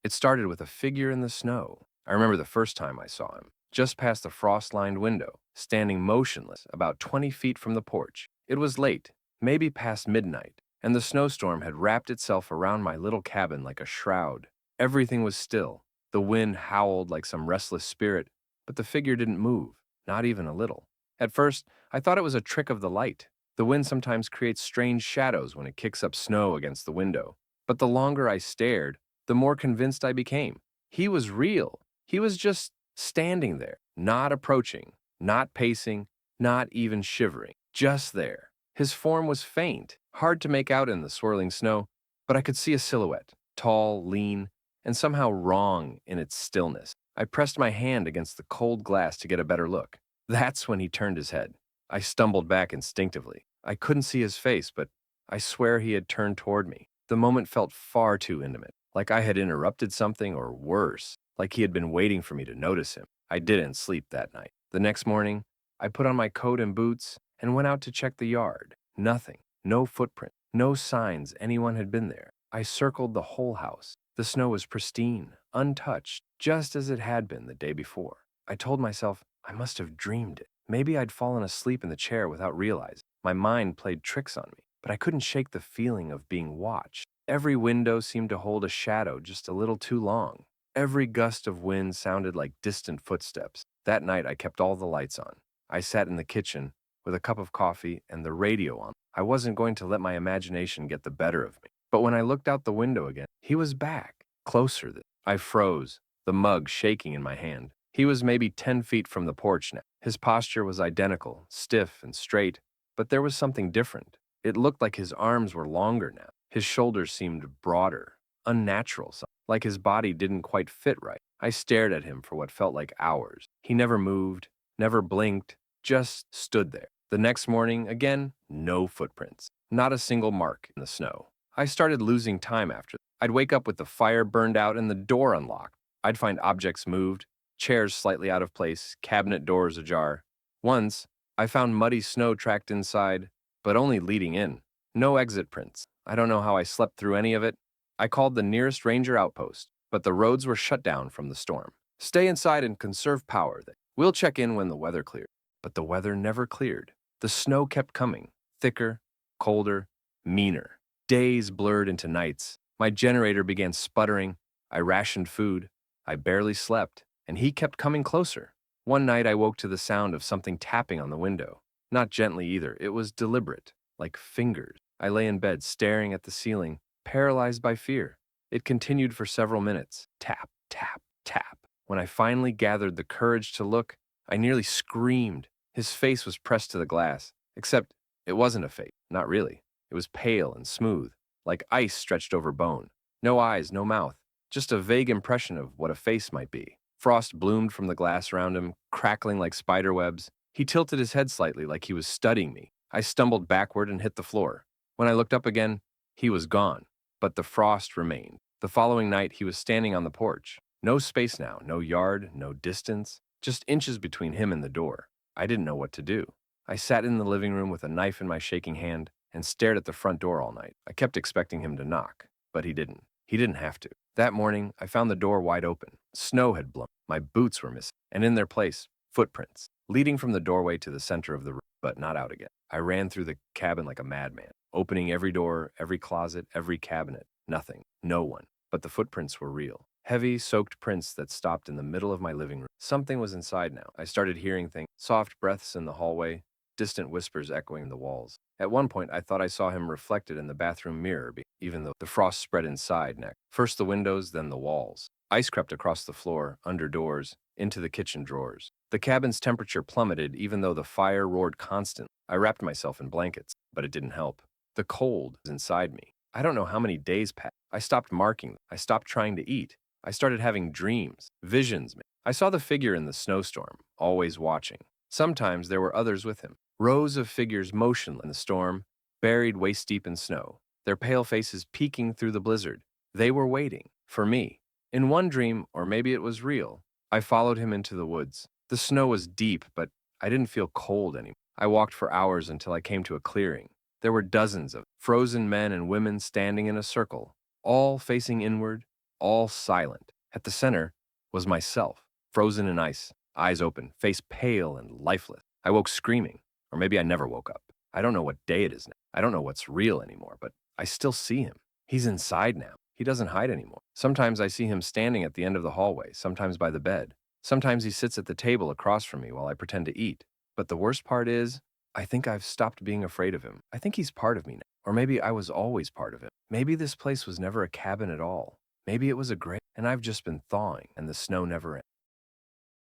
It started with a figure in the snow. I remember the first time I saw him, just past the frost-lined window, standing motionless about 20 feet from the porch. It was late, maybe past midnight, and the snowstorm had wrapped itself around my little cabin like a shroud. Everything was still. The wind howled like some restless spirit, but the figure didn't move, not even a little. At first, I thought it was a trick of the light. The wind sometimes creates strange shadows when it kicks up snow against the window. But the longer I stared, the more convinced I became. He was real. He was just standing there, not approaching, not pacing, not even shivering, just there. His form was faint, hard to make out in the swirling snow, but I could see a silhouette, tall, lean, and somehow wrong in its stillness. I pressed my hand against the cold glass to get a better look. That's when he turned his head. I stumbled back instinctively. I couldn't see his face, but I swear he had turned toward me. The moment felt far too intimate, like I had interrupted something, or worse, like he had been waiting for me to notice him. I didn't sleep that night. The next morning, I put on my coat and boots and went out to check the yard. Nothing. No footprint. No signs anyone had been there. I circled the whole house. The snow was pristine, untouched, just as it had been the day before. I told myself I must have dreamed it. Maybe I'd fallen asleep in the chair without realizing. My mind played tricks on me, but I couldn't shake the feeling of being watched. Every window seemed to hold a shadow just a little too long. Every gust of wind sounded like distant footsteps. That night, I kept all the lights on. I sat in the kitchen with a cup of coffee and the radio on. I wasn't going to let my imagination get the better of me. But when I looked out the window again, he was back, closer than I froze, the mug shaking in my hand. He was maybe 10 feet from the porch now. His posture was identical, stiff and straight, but there was something different. It looked like his arms were longer now. His shoulders seemed broader, unnatural, like his body didn't quite fit right. I stared at him for what felt like hours. He never moved, never blinked, just stood there. The next morning, again, no footprints. Not a single mark in the snow. I started losing time after that. I'd wake up with the fire burned out and the door unlocked. I'd find objects moved, chairs slightly out of place, cabinet doors ajar. Once, I found muddy snow tracked inside, but only leading in. No exit prints. I don't know how I slept through any of it. I called the nearest ranger outpost, but the roads were shut down from the storm. Stay inside and conserve power. We'll check in when the weather clears. But the weather never cleared. The snow kept coming, thicker, colder, meaner. Days blurred into nights. My generator began sputtering. I rationed food. I barely slept, and he kept coming closer. One night I woke to the sound of something tapping on the window. Not gently either. It was deliberate, like fingers. I lay in bed staring at the ceiling, paralyzed by fear. It continued for several minutes. Tap, tap, tap. When I finally gathered the courage to look, I nearly screamed. His face was pressed to the glass, except it wasn't a face. Not really. It was pale and smooth, like ice stretched over bone. No eyes, no mouth, just a vague impression of what a face might be. Frost bloomed from the glass around him, crackling like spider webs. He tilted his head slightly like he was studying me. I stumbled backward and hit the floor. When I looked up again, he was gone, but the frost remained. The following night, he was standing on the porch. No space now, no yard, no distance, just inches between him and the door. I didn't know what to do. I sat in the living room with a knife in my shaking hand and stared at the front door all night. I kept expecting him to knock, but he didn't. He didn't have to. That morning, I found the door wide open. Snow had blown. My boots were missing, and in their place, footprints, leading from the doorway to the center of the room, but not out again. I ran through the cabin like a madman, opening every door, every closet, every cabinet. Nothing. No one. But the footprints were real. Heavy, soaked prints that stopped in the middle of my living room. Something was inside now. I started hearing things, soft breaths in the hallway, distant whispers echoing the walls. At one point, I thought I saw him reflected in the bathroom mirror, even though the frost spread inside next. First the windows, then the walls. Ice crept across the floor, under doors, into the kitchen drawers. The cabin's temperature plummeted even though the fire roared constantly. I wrapped myself in blankets, but it didn't help. The cold was inside me. I don't know how many days passed. I stopped marking them. I stopped trying to eat. I started having dreams, visions. I saw the figure in the snowstorm, always watching. Sometimes there were others with him. Rows of figures motionless in the storm, buried waist-deep in snow, their pale faces peeking through the blizzard. They were waiting for me. In one dream, or maybe it was real, I followed him into the woods. The snow was deep, but I didn't feel cold anymore. I walked for hours until I came to a clearing. There were dozens of frozen men and women standing in a circle, all facing inward, all silent. At the center was myself, frozen in ice, eyes open, face pale and lifeless. I woke screaming, or maybe I never woke up. I don't know what day it is now. I don't know what's real anymore, but I still see him. He's inside now. He doesn't hide anymore. Sometimes I see him standing at the end of the hallway, sometimes by the bed. Sometimes he sits at the table across from me while I pretend to eat. But the worst part is, I think I've stopped being afraid of him. I think he's part of me now. Or maybe I was always part of him. Maybe this place was never a cabin at all. Maybe it was a grave, and I've just been thawing, and the snow never ends.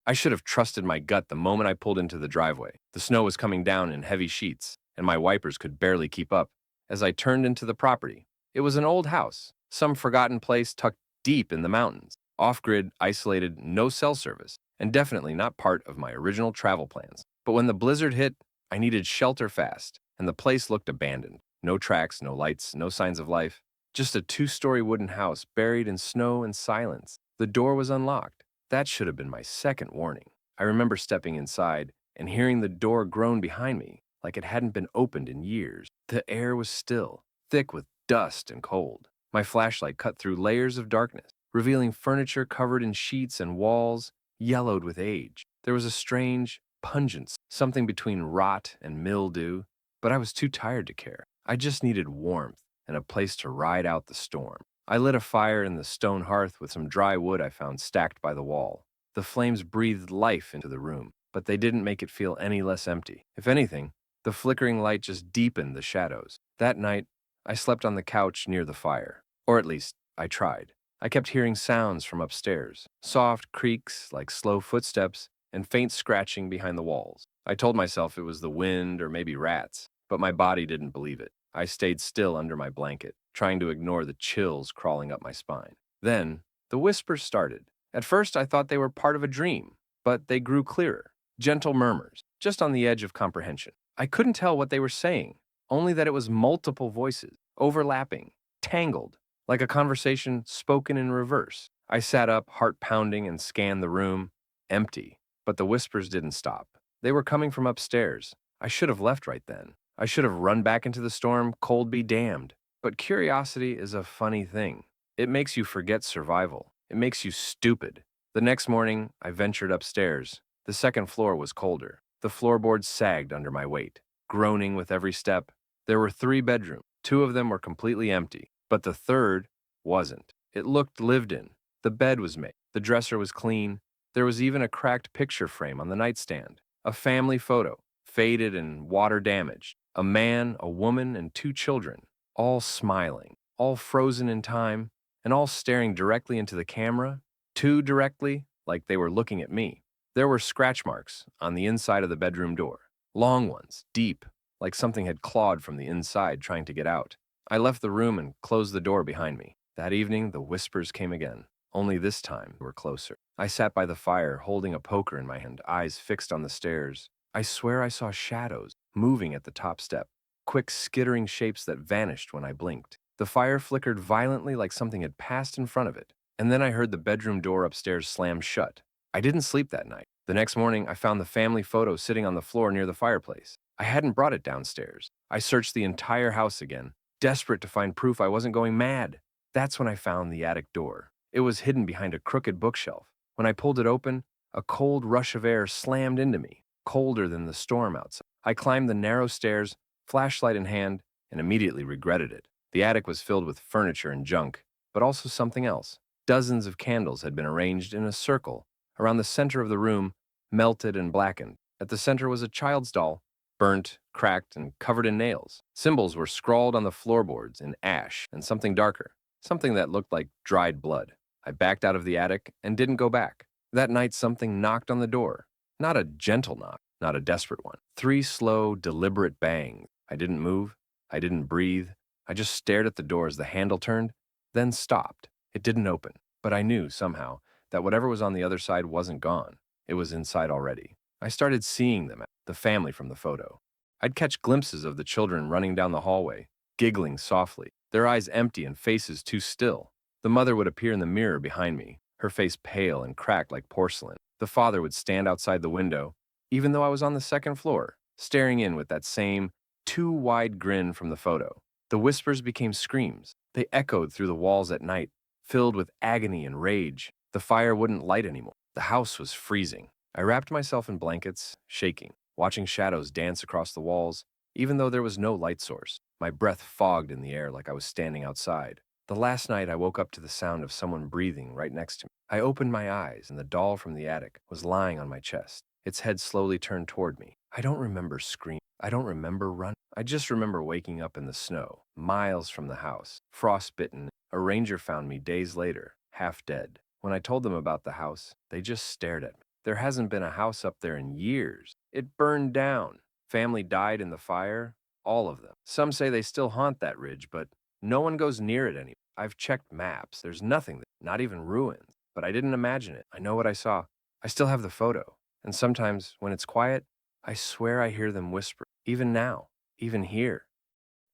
I should have trusted my gut the moment I pulled into the driveway. The snow was coming down in heavy sheets, and my wipers could barely keep up. As I turned into the property, it was an old house, some forgotten place tucked deep in the mountains, off-grid, isolated, no cell service, and definitely not part of my original travel plans. But when the blizzard hit, I needed shelter fast, and the place looked abandoned. No tracks, no lights, no signs of life. Just a two-story wooden house buried in snow and silence. The door was unlocked. That should have been my second warning. I remember stepping inside and hearing the door groan behind me like it hadn't been opened in years. The air was still, thick with dust and cold. My flashlight cut through layers of darkness, revealing furniture covered in sheets and walls yellowed with age. There was a strange pungence, something between rot and mildew, but I was too tired to care. I just needed warmth and a place to ride out the storm. I lit a fire in the stone hearth with some dry wood I found stacked by the wall. The flames breathed life into the room, but they didn't make it feel any less empty. If anything, the flickering light just deepened the shadows. That night, I slept on the couch near the fire. Or at least, I tried. I kept hearing sounds from upstairs, soft creaks like slow footsteps and faint scratching behind the walls. I told myself it was the wind or maybe rats, but my body didn't believe it. I stayed still under my blanket, trying to ignore the chills crawling up my spine. Then, the whispers started. At first, I thought they were part of a dream, but they grew clearer, gentle murmurs, just on the edge of comprehension. I couldn't tell what they were saying, only that it was multiple voices, overlapping, tangled, like a conversation spoken in reverse. I sat up, heart pounding, and scanned the room. Empty. But the whispers didn't stop. They were coming from upstairs. I should have left right then. I should have run back into the storm, cold be damned. But curiosity is a funny thing. It makes you forget survival. It makes you stupid. The next morning, I ventured upstairs. The second floor was colder. The floorboards sagged under my weight, groaning with every step. There were 3 bedrooms. 2 of them were completely empty, but the third wasn't. It looked lived in. The bed was made. The dresser was clean. There was even a cracked picture frame on the nightstand. A family photo, faded and water damaged. A man, a woman, and 2 children, all smiling, all frozen in time, and all staring directly into the camera, too directly, like they were looking at me. There were scratch marks on the inside of the bedroom door, long ones, deep, like something had clawed from the inside trying to get out. I left the room and closed the door behind me. That evening, the whispers came again, only this time they were closer. I sat by the fire, holding a poker in my hand, eyes fixed on the stairs. I swear I saw shadows moving at the top step, quick skittering shapes that vanished when I blinked. The fire flickered violently like something had passed in front of it, and then I heard the bedroom door upstairs slam shut. I didn't sleep that night. The next morning, I found the family photo sitting on the floor near the fireplace. I hadn't brought it downstairs. I searched the entire house again, desperate to find proof I wasn't going mad. That's when I found the attic door. It was hidden behind a crooked bookshelf. When I pulled it open, a cold rush of air slammed into me, colder than the storm outside. I climbed the narrow stairs, flashlight in hand, and immediately regretted it. The attic was filled with furniture and junk, but also something else. Dozens of candles had been arranged in a circle around the center of the room, melted and blackened. At the center was a child's doll, burnt, cracked, and covered in nails. Symbols were scrawled on the floorboards in ash and something darker, something that looked like dried blood. I backed out of the attic and didn't go back. That night, something knocked on the door. Not a gentle knock, not a desperate one. 3 slow, deliberate bangs. I didn't move. I didn't breathe. I just stared at the door as the handle turned, then stopped. It didn't open, but I knew somehow that whatever was on the other side wasn't gone. It was inside already. I started seeing them, the family from the photo. I'd catch glimpses of the children running down the hallway, giggling softly, their eyes empty and faces too still. The mother would appear in the mirror behind me, her face pale and cracked like porcelain. The father would stand outside the window, even though I was on the second floor, staring in with that same too wide grin from the photo. The whispers became screams. They echoed through the walls at night, filled with agony and rage. The fire wouldn't light anymore. The house was freezing. I wrapped myself in blankets, shaking, watching shadows dance across the walls, even though there was no light source. My breath fogged in the air like I was standing outside. The last night I woke up to the sound of someone breathing right next to me. I opened my eyes and the doll from the attic was lying on my chest, its head slowly turned toward me. I don't remember screaming. I don't remember running. I just remember waking up in the snow, miles from the house, frostbitten. A ranger found me days later, half dead. When I told them about the house, they just stared at me. There hasn't been a house up there in years. It burned down. Family died in the fire, all of them. Some say they still haunt that ridge, but no one goes near it anymore. I've checked maps. There's nothing there, not even ruins. But I didn't imagine it. I know what I saw. I still have the photo. And sometimes, when it's quiet, I swear I hear them whisper. Even now. Even here.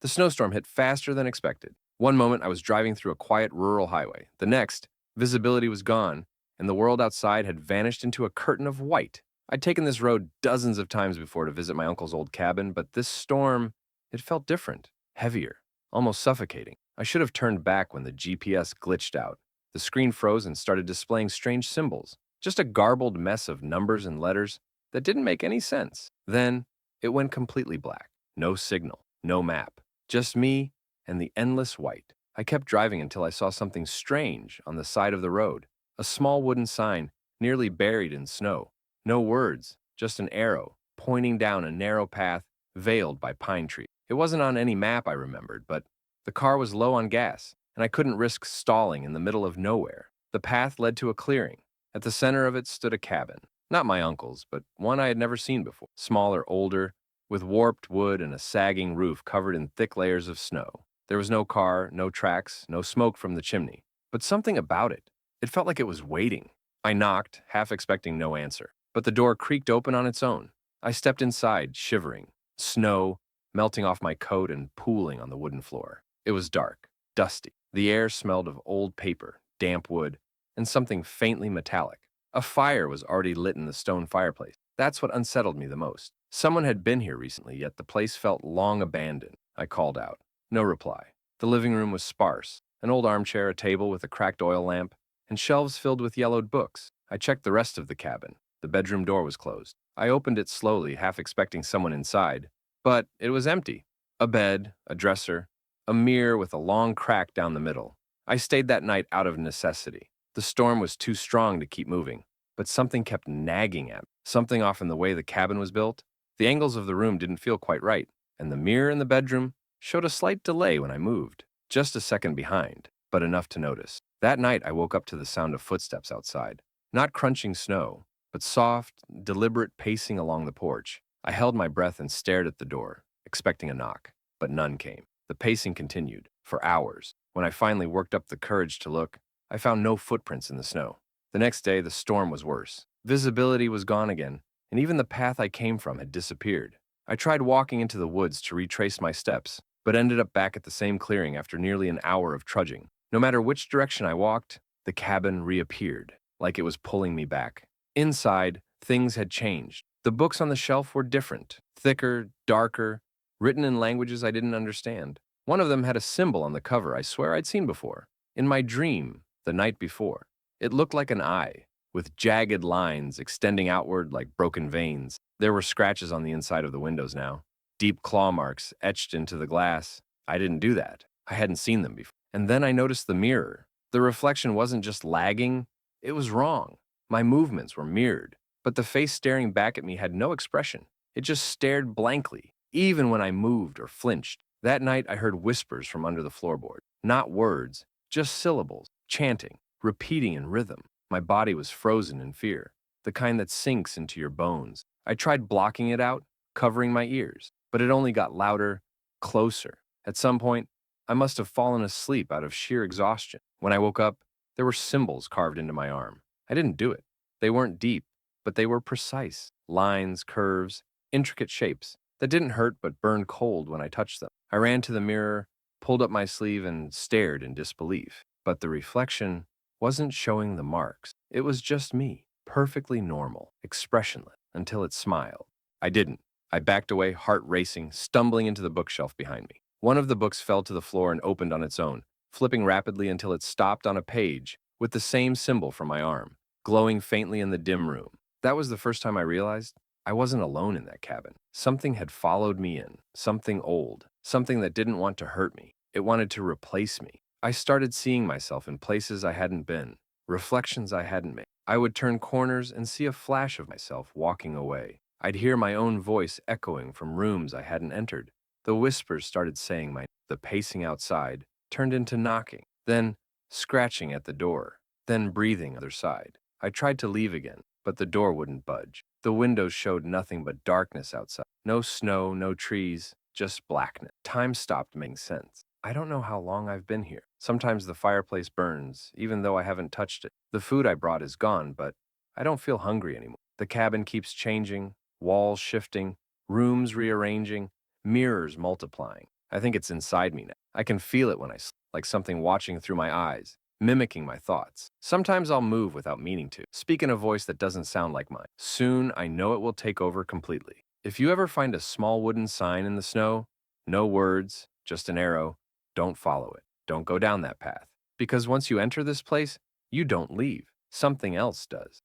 The snowstorm hit faster than expected. One moment, I was driving through a quiet rural highway. The next, visibility was gone, and the world outside had vanished into a curtain of white. I'd taken this road dozens of times before to visit my uncle's old cabin, but this storm, it felt different, heavier, almost suffocating. I should have turned back when the GPS glitched out. The screen froze and started displaying strange symbols, just a garbled mess of numbers and letters that didn't make any sense. Then, it went completely black. No signal, no map, just me and the endless white. I kept driving until I saw something strange on the side of the road, a small wooden sign nearly buried in snow. No words, just an arrow pointing down a narrow path veiled by pine trees. It wasn't on any map I remembered, but the car was low on gas, and I couldn't risk stalling in the middle of nowhere. The path led to a clearing. At the center of it stood a cabin. Not my uncle's, but one I had never seen before. Smaller, older, with warped wood and a sagging roof covered in thick layers of snow. There was no car, no tracks, no smoke from the chimney. But something about it. It felt like it was waiting. I knocked, half expecting no answer. But the door creaked open on its own. I stepped inside, shivering. Snow melting off my coat and pooling on the wooden floor. It was dark, dusty. The air smelled of old paper, damp wood, and something faintly metallic. A fire was already lit in the stone fireplace. That's what unsettled me the most. Someone had been here recently, yet the place felt long abandoned. I called out. No reply. The living room was sparse. An old armchair, a table with a cracked oil lamp, and shelves filled with yellowed books. I checked the rest of the cabin. The bedroom door was closed. I opened it slowly, half expecting someone inside. But it was empty. A bed, a dresser, a mirror with a long crack down the middle. I stayed that night out of necessity. The storm was too strong to keep moving, but something kept nagging at me. Something off in the way the cabin was built. The angles of the room didn't feel quite right, and the mirror in the bedroom showed a slight delay when I moved, just a second behind, but enough to notice. That night, I woke up to the sound of footsteps outside. Not crunching snow, but soft, deliberate pacing along the porch. I held my breath and stared at the door, expecting a knock, but none came. The pacing continued, for hours. When I finally worked up the courage to look, I found no footprints in the snow. The next day, the storm was worse. Visibility was gone again, and even the path I came from had disappeared. I tried walking into the woods to retrace my steps, but ended up back at the same clearing after nearly an hour of trudging. No matter which direction I walked, the cabin reappeared, like it was pulling me back. Inside, things had changed. The books on the shelf were different, thicker, darker, written in languages I didn't understand. One of them had a symbol on the cover I swear I'd seen before. In my dream, the night before. It looked like an eye, with jagged lines extending outward like broken veins. There were scratches on the inside of the windows now, deep claw marks etched into the glass. I didn't do that. I hadn't seen them before. And then I noticed the mirror. The reflection wasn't just lagging, it was wrong. My movements were mirrored, but the face staring back at me had no expression. It just stared blankly, even when I moved or flinched. That night, I heard whispers from under the floorboard. Not words, just syllables, chanting, repeating in rhythm. My body was frozen in fear, the kind that sinks into your bones. I tried blocking it out, covering my ears, but it only got louder, closer. At some point, I must have fallen asleep out of sheer exhaustion. When I woke up, there were symbols carved into my arm. I didn't do it. They weren't deep, but they were precise. Lines, curves, intricate shapes that didn't hurt but burned cold when I touched them. I ran to the mirror, pulled up my sleeve, and stared in disbelief. But the reflection wasn't showing the marks. It was just me, perfectly normal, expressionless, until it smiled. I didn't. I backed away, heart racing, stumbling into the bookshelf behind me. One of the books fell to the floor and opened on its own, flipping rapidly until it stopped on a page with the same symbol for my arm, glowing faintly in the dim room. That was the first time I realized I wasn't alone in that cabin. Something had followed me in, something old, something that didn't want to hurt me. It wanted to replace me. I started seeing myself in places I hadn't been, reflections I hadn't made. I would turn corners and see a flash of myself walking away. I'd hear my own voice echoing from rooms I hadn't entered. The whispers started saying the pacing outside turned into knocking, then scratching at the door, then breathing other side. I tried to leave again, but the door wouldn't budge. The windows showed nothing but darkness outside. No snow, no trees, just blackness. Time stopped making sense. I don't know how long I've been here. Sometimes the fireplace burns, even though I haven't touched it. The food I brought is gone, but I don't feel hungry anymore. The cabin keeps changing, walls shifting, rooms rearranging, mirrors multiplying. I think it's inside me now. I can feel it when I sleep, like something watching through my eyes, mimicking my thoughts. Sometimes I'll move without meaning to, speak in a voice that doesn't sound like mine. Soon, I know it will take over completely. If you ever find a small wooden sign in the snow, no words, just an arrow, don't follow it. Don't go down that path. Because once you enter this place, you don't leave. Something else does.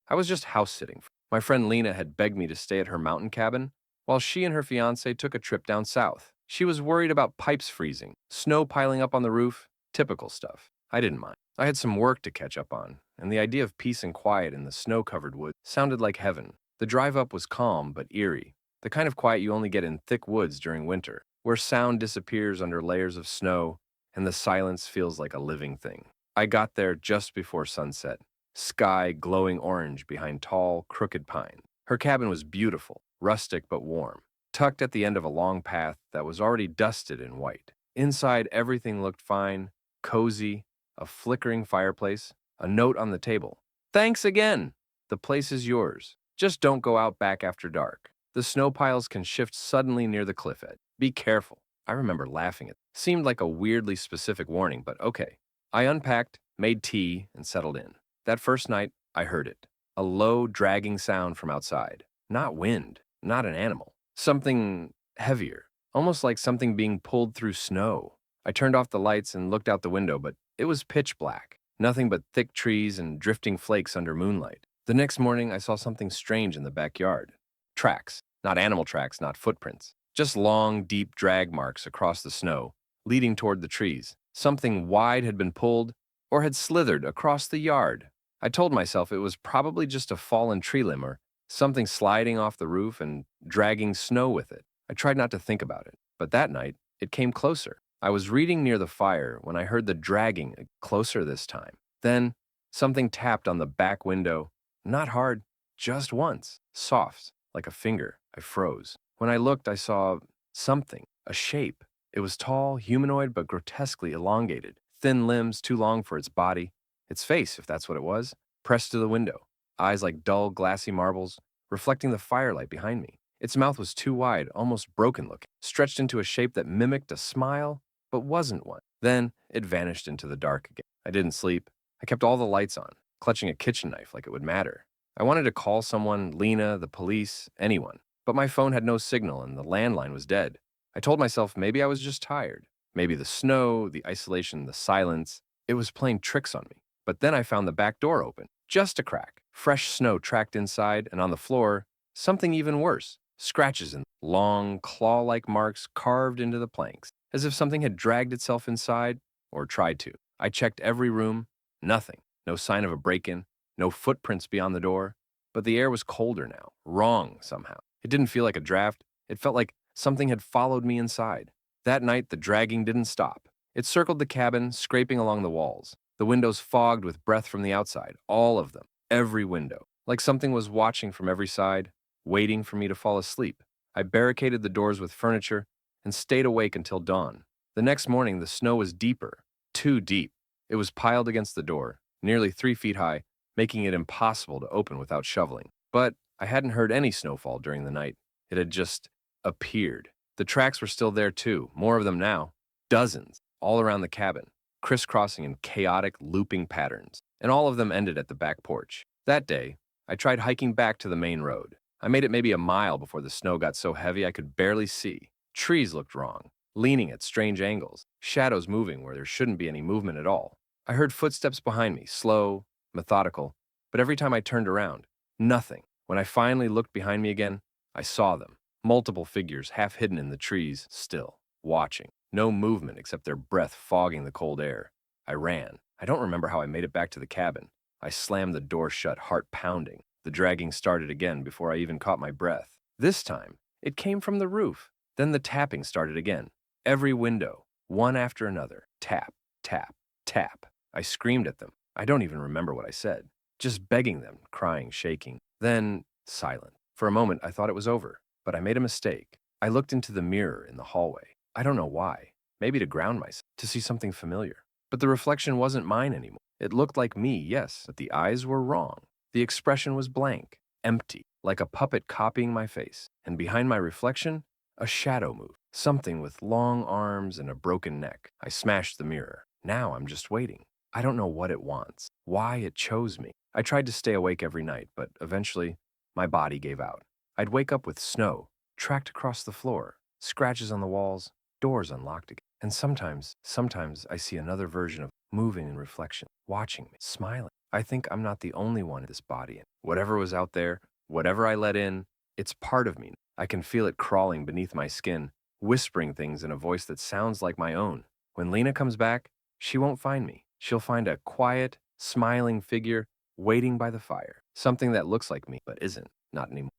I was just house sitting. My friend Lena had begged me to stay at her mountain cabin, while she and her fiancé took a trip down south. She was worried about pipes freezing, snow piling up on the roof, typical stuff. I didn't mind. I had some work to catch up on, and the idea of peace and quiet in the snow-covered woods sounded like heaven. The drive up was calm but eerie, the kind of quiet you only get in thick woods during winter, where sound disappears under layers of snow and the silence feels like a living thing. I got there just before sunset, sky glowing orange behind tall, crooked pines. Her cabin was beautiful, rustic but warm, tucked at the end of a long path that was already dusted in white. Inside, everything looked fine, cozy, a flickering fireplace, a note on the table. "Thanks again! The place is yours. Just don't go out back after dark. The snow piles can shift suddenly near the cliff edge. Be careful." I remember laughing at it. Seemed like a weirdly specific warning, but okay. I unpacked, made tea, and settled in. That first night, I heard it. A low, dragging sound from outside. Not wind, not an animal. Something heavier, almost like something being pulled through snow. I turned off the lights and looked out the window, but it was pitch black. Nothing but thick trees and drifting flakes under moonlight. The next morning, I saw something strange in the backyard. Tracks. Not animal tracks, not footprints. Just long, deep drag marks across the snow, leading toward the trees. Something wide had been pulled or had slithered across the yard. I told myself it was probably just a fallen tree limb or something sliding off the roof and dragging snow with it. I tried not to think about it, but that night, it came closer. I was reading near the fire when I heard the dragging closer this time. Then, something tapped on the back window. Not hard, just once. Soft, like a finger. I froze. When I looked, I saw something, a shape. It was tall, humanoid, but grotesquely elongated. Thin limbs too long for its body. Its face, if that's what it was, pressed to the window. Eyes like dull, glassy marbles, reflecting the firelight behind me. Its mouth was too wide, almost broken-looking, stretched into a shape that mimicked a smile, but wasn't one. Then, it vanished into the dark again. I didn't sleep. I kept all the lights on, clutching a kitchen knife like it would matter. I wanted to call someone, Lena, the police, anyone. But my phone had no signal and the landline was dead. I told myself maybe I was just tired. Maybe the snow, the isolation, the silence, it was playing tricks on me. But then I found the back door open. Just a crack. Fresh snow tracked inside, and on the floor, something even worse. Scratches and long, claw-like marks carved into the planks, as if something had dragged itself inside, or tried to. I checked every room. Nothing. No sign of a break-in. No footprints beyond the door. But the air was colder now. Wrong, somehow. It didn't feel like a draft. It felt like something had followed me inside. That night, the dragging didn't stop. It circled the cabin, scraping along the walls. The windows fogged with breath from the outside. All of them. Every window. Like something was watching from every side, waiting for me to fall asleep. I barricaded the doors with furniture and stayed awake until dawn. The next morning, the snow was deeper. Too deep. It was piled against the door, nearly 3 feet high, making it impossible to open without shoveling. But I hadn't heard any snowfall during the night. It had just appeared. The tracks were still there too, more of them now. Dozens, all around the cabin, crisscrossing in chaotic, looping patterns. And all of them ended at the back porch. That day, I tried hiking back to the main road. I made it maybe a mile before the snow got so heavy I could barely see. Trees looked wrong. leaning at strange angles, shadows moving where there shouldn't be any movement at all. I heard footsteps behind me, slow, methodical, but every time I turned around, nothing. When I finally looked behind me again, I saw them. Multiple figures half hidden in the trees, still, watching. No movement except their breath fogging the cold air. I ran. I don't remember how I made it back to the cabin. I slammed the door shut, heart pounding. The dragging started again before I even caught my breath. This time, it came from the roof. Then the tapping started again. Every window, one after another. Tap, tap, tap. I screamed at them. I don't even remember what I said. Just begging them, crying, shaking. Then, silent. For a moment, I thought it was over. But I made a mistake. I looked into the mirror in the hallway. I don't know why. Maybe to ground myself, to see something familiar. But the reflection wasn't mine anymore. It looked like me, yes, but the eyes were wrong. The expression was blank, empty, like a puppet copying my face. And behind my reflection, a shadow moved. Something with long arms and a broken neck. I smashed the mirror. Now I'm just waiting. I don't know what it wants, why it chose me. I tried to stay awake every night, but eventually, my body gave out. I'd wake up with snow, tracked across the floor, scratches on the walls, doors unlocked again. And sometimes I see another version of moving in reflection, watching me, smiling. I think I'm not the only one in this body. Whatever was out there, whatever I let in, it's part of me. I can feel it crawling beneath my skin, whispering things in a voice that sounds like my own. When Lena comes back, she won't find me. She'll find a quiet, smiling figure waiting by the fire. Something that looks like me, but isn't, not anymore.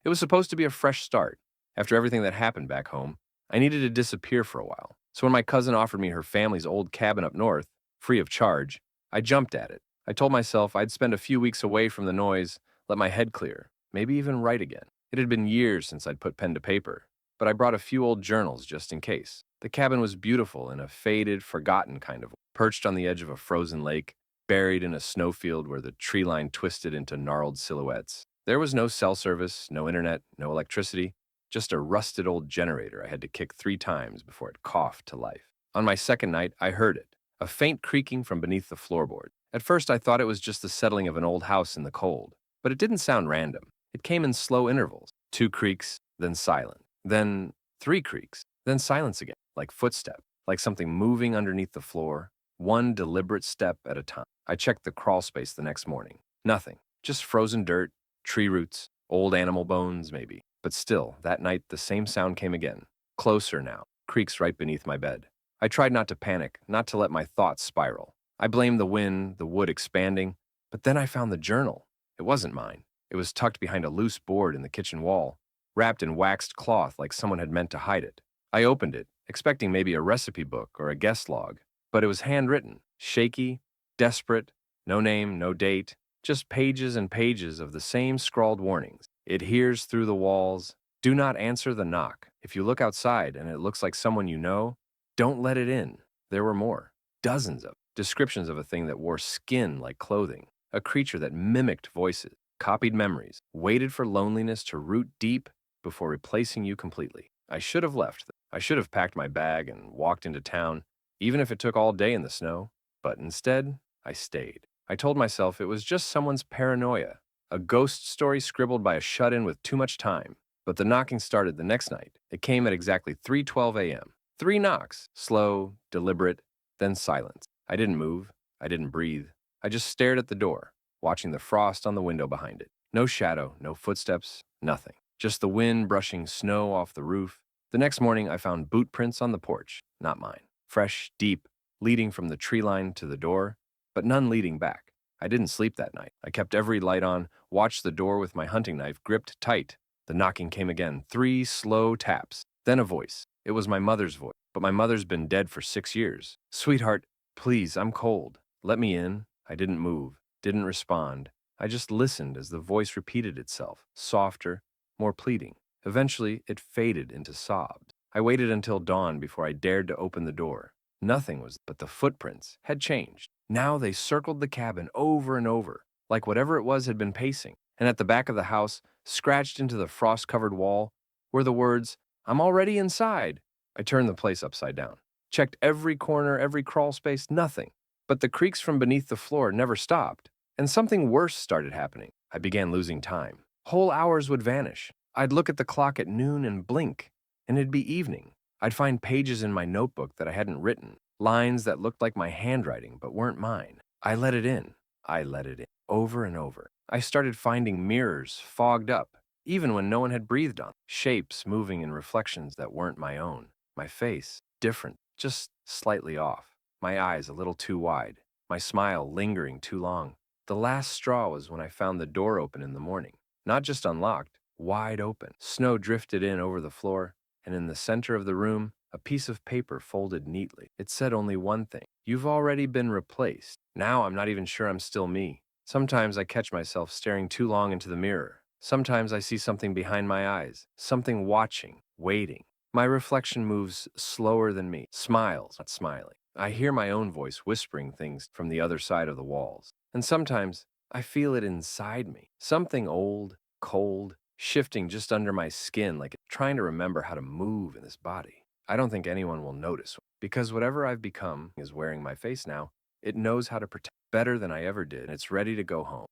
It was supposed to be a fresh start. After everything that happened back home, I needed to disappear for a while. So when my cousin offered me her family's old cabin up north, free of charge, I jumped at it. I told myself I'd spend a few weeks away from the noise, let my head clear, maybe even write again. It had been years since I'd put pen to paper, but I brought a few old journals just in case. The cabin was beautiful in a faded, forgotten kind of way, perched on the edge of a frozen lake, buried in a snowfield where the tree line twisted into gnarled silhouettes. There was no cell service, no internet, no electricity, just a rusted old generator I had to kick 3 times before it coughed to life. On my second night, I heard it, a faint creaking from beneath the floorboard. At first, I thought it was just the settling of an old house in the cold, but it didn't sound random. It came in slow intervals, 2 creaks, then silent, then 3 creaks, then silence again, like footsteps, like something moving underneath the floor, one deliberate step at a time. I checked the crawl space the next morning. Nothing, just frozen dirt, tree roots, old animal bones maybe. But still, that night the same sound came again, closer now, creaks right beneath my bed. I tried not to panic, not to let my thoughts spiral. I blamed the wind, the wood expanding, but then I found the journal. It wasn't mine. It was tucked behind a loose board in the kitchen wall, wrapped in waxed cloth like someone had meant to hide it. I opened it, expecting maybe a recipe book or a guest log, but it was handwritten, shaky, desperate, no name, no date, just pages and pages of the same scrawled warnings. It hears through the walls. Do not answer the knock. If you look outside and it looks like someone you know, don't let it in. There were more. Dozens of descriptions of a thing that wore skin like clothing, a creature that mimicked voices, copied memories, waited for loneliness to root deep before replacing you completely. I should have left. I should have packed my bag and walked into town, even if it took all day in the snow. But instead, I stayed. I told myself it was just someone's paranoia, a ghost story scribbled by a shut-in with too much time. But the knocking started the next night. It came at exactly 3:12 a.m. 3 knocks, slow, deliberate, then silence. I didn't move. I didn't breathe. I just stared at the door, watching the frost on the window behind it. No shadow, no footsteps, nothing. Just the wind brushing snow off the roof. The next morning, I found boot prints on the porch, not mine. Fresh, deep, leading from the tree line to the door, but none leading back. I didn't sleep that night. I kept every light on, watched the door with my hunting knife gripped tight. The knocking came again, 3 slow taps, then a voice. It was my mother's voice, but my mother's been dead for 6 years. Sweetheart, please, I'm cold. Let me in. I didn't move, didn't respond. I just listened as the voice repeated itself, softer, more pleading. Eventually, it faded into sobs. I waited until dawn before I dared to open the door. Nothing was, but the footprints had changed. Now they circled the cabin over and over, like whatever it was had been pacing. And at the back of the house, scratched into the frost-covered wall, were the words, "I'm already inside." I turned the place upside down. Checked every corner, every crawl space, nothing. But the creaks from beneath the floor never stopped. And something worse started happening. I began losing time. Whole hours would vanish. I'd look at the clock at noon and blink, and it'd be evening. I'd find pages in my notebook that I hadn't written, lines that looked like my handwriting but weren't mine. I let it in. I let it in. Over and over. I started finding mirrors fogged up, even when no one had breathed on them. Shapes moving in reflections that weren't my own. My face, different, just slightly off. My eyes a little too wide. My smile lingering too long. The last straw was when I found the door open in the morning. Not just unlocked, wide open. Snow drifted in over the floor, and in the center of the room, a piece of paper folded neatly. It said only one thing: "You've already been replaced." Now I'm not even sure I'm still me. Sometimes I catch myself staring too long into the mirror. Sometimes I see something behind my eyes, something watching, waiting. My reflection moves slower than me, smiles, not smiling. I hear my own voice whispering things from the other side of the walls. And sometimes I feel it inside me, something old, cold, shifting just under my skin, like it's trying to remember how to move in this body. I don't think anyone will notice, because whatever I've become is wearing my face now. It knows how to protect better than I ever did, and it's ready to go home.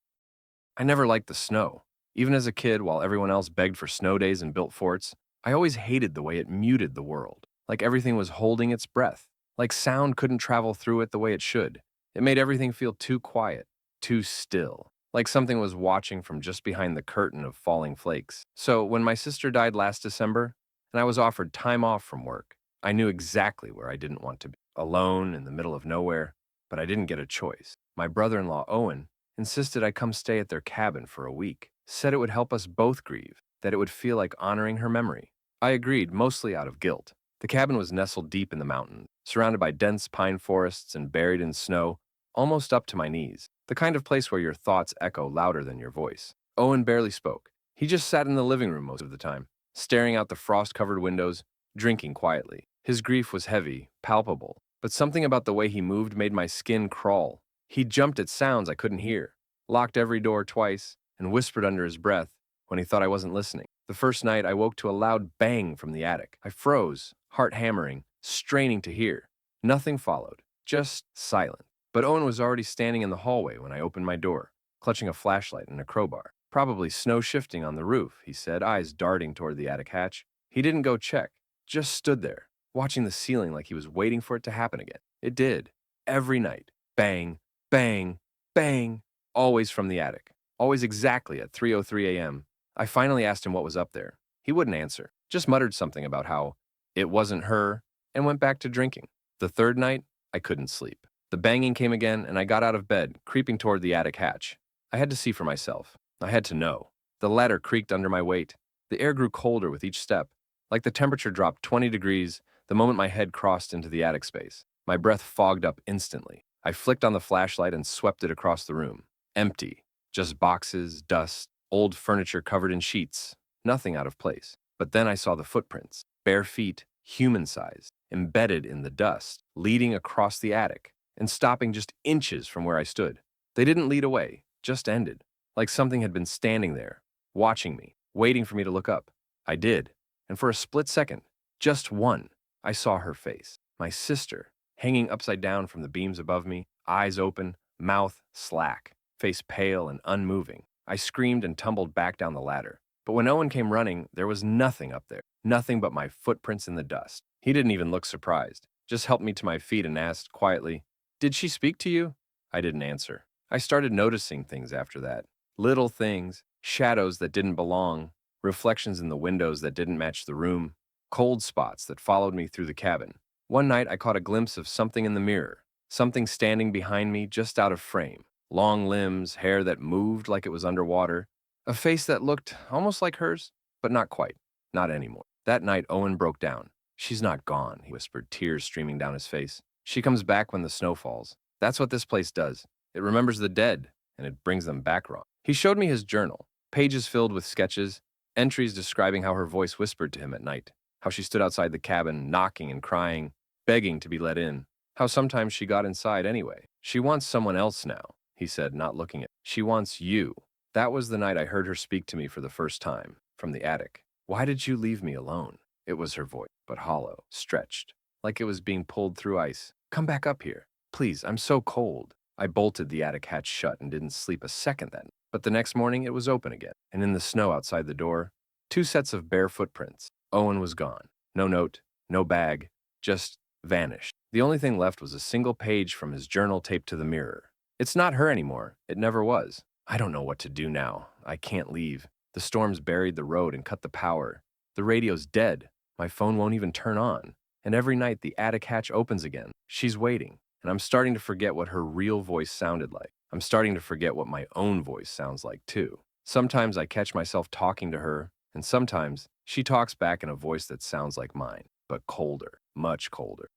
I never liked the snow. Even as a kid, while everyone else begged for snow days and built forts, I always hated the way it muted the world, like everything was holding its breath, like sound couldn't travel through it the way it should. It made everything feel too quiet, too still, like something was watching from just behind the curtain of falling flakes. So when my sister died last December, and I was offered time off from work, I knew exactly where I didn't want to be: alone in the middle of nowhere. But I didn't get a choice. My brother-in-law, Owen, insisted I come stay at their cabin for a week, said it would help us both grieve, that it would feel like honoring her memory. I agreed, mostly out of guilt. The cabin was nestled deep in the mountain, surrounded by dense pine forests and buried in snow, almost up to my knees, the kind of place where your thoughts echo louder than your voice. Owen barely spoke. He just sat in the living room most of the time, staring out the frost-covered windows, drinking quietly. His grief was heavy, palpable, but something about the way he moved made my skin crawl. He jumped at sounds I couldn't hear, locked every door twice, and whispered under his breath when he thought I wasn't listening. The first night, I woke to a loud bang from the attic. I froze, heart hammering, straining to hear. Nothing followed, just silence. But Owen was already standing in the hallway when I opened my door, clutching a flashlight and a crowbar. "Probably snow shifting on the roof," he said, eyes darting toward the attic hatch. He didn't go check, just stood there, watching the ceiling like he was waiting for it to happen again. It did. Every night. Bang, bang, bang. Always from the attic. Always exactly at 3:03 a.m. I finally asked him what was up there. He wouldn't answer. Just muttered something about how it wasn't her and went back to drinking. The third night, I couldn't sleep. The banging came again, and I got out of bed, creeping toward the attic hatch. I had to see for myself. I had to know. The ladder creaked under my weight. The air grew colder with each step, like the temperature dropped 20 degrees the moment my head crossed into the attic space. My breath fogged up instantly. I flicked on the flashlight and swept it across the room. Empty. Just boxes, dust, old furniture covered in sheets. Nothing out of place. But then I saw the footprints. Bare feet, human-sized, embedded in the dust, leading across the attic, and stopping just inches from where I stood. They didn't lead away, just ended, like something had been standing there, watching me, waiting for me to look up. I did, and for a split second, just one, I saw her face, my sister, hanging upside down from the beams above me, eyes open, mouth slack, face pale and unmoving. I screamed and tumbled back down the ladder. But when Owen came running, there was nothing up there, nothing but my footprints in the dust. He didn't even look surprised, just helped me to my feet and asked quietly, "Did she speak to you?" I didn't answer. I started noticing things after that. Little things, shadows that didn't belong, reflections in the windows that didn't match the room, cold spots that followed me through the cabin. One night I caught a glimpse of something in the mirror, something standing behind me just out of frame. Long limbs, hair that moved like it was underwater, a face that looked almost like hers, but not quite, not anymore. That night Owen broke down. "She's not gone," he whispered, tears streaming down his face. "She comes back when the snow falls. That's what this place does. It remembers the dead, and it brings them back wrong." He showed me his journal, pages filled with sketches, entries describing how her voice whispered to him at night, how she stood outside the cabin, knocking and crying, begging to be let in, how sometimes she got inside anyway. "She wants someone else now," he said, not looking at me. "She wants you." That was the night I heard her speak to me for the first time, from the attic. "Why did you leave me alone?" It was her voice, but hollow, stretched, like it was being pulled through ice. "Come back up here. Please, I'm so cold." I bolted the attic hatch shut and didn't sleep a second then. But the next morning it was open again, and in the snow outside the door, two sets of bare footprints. Owen was gone. No note, no bag, just vanished. The only thing left was a single page from his journal taped to the mirror. It's not her anymore. It never was. I don't know what to do now. I can't leave. The storm's buried the road and cut the power. The radio's dead. My phone won't even turn on. And every night the attic hatch opens again. She's waiting. And I'm starting to forget what her real voice sounded like. I'm starting to forget what my own voice sounds like, too. Sometimes I catch myself talking to her, and sometimes she talks back in a voice that sounds like mine, but colder, much colder.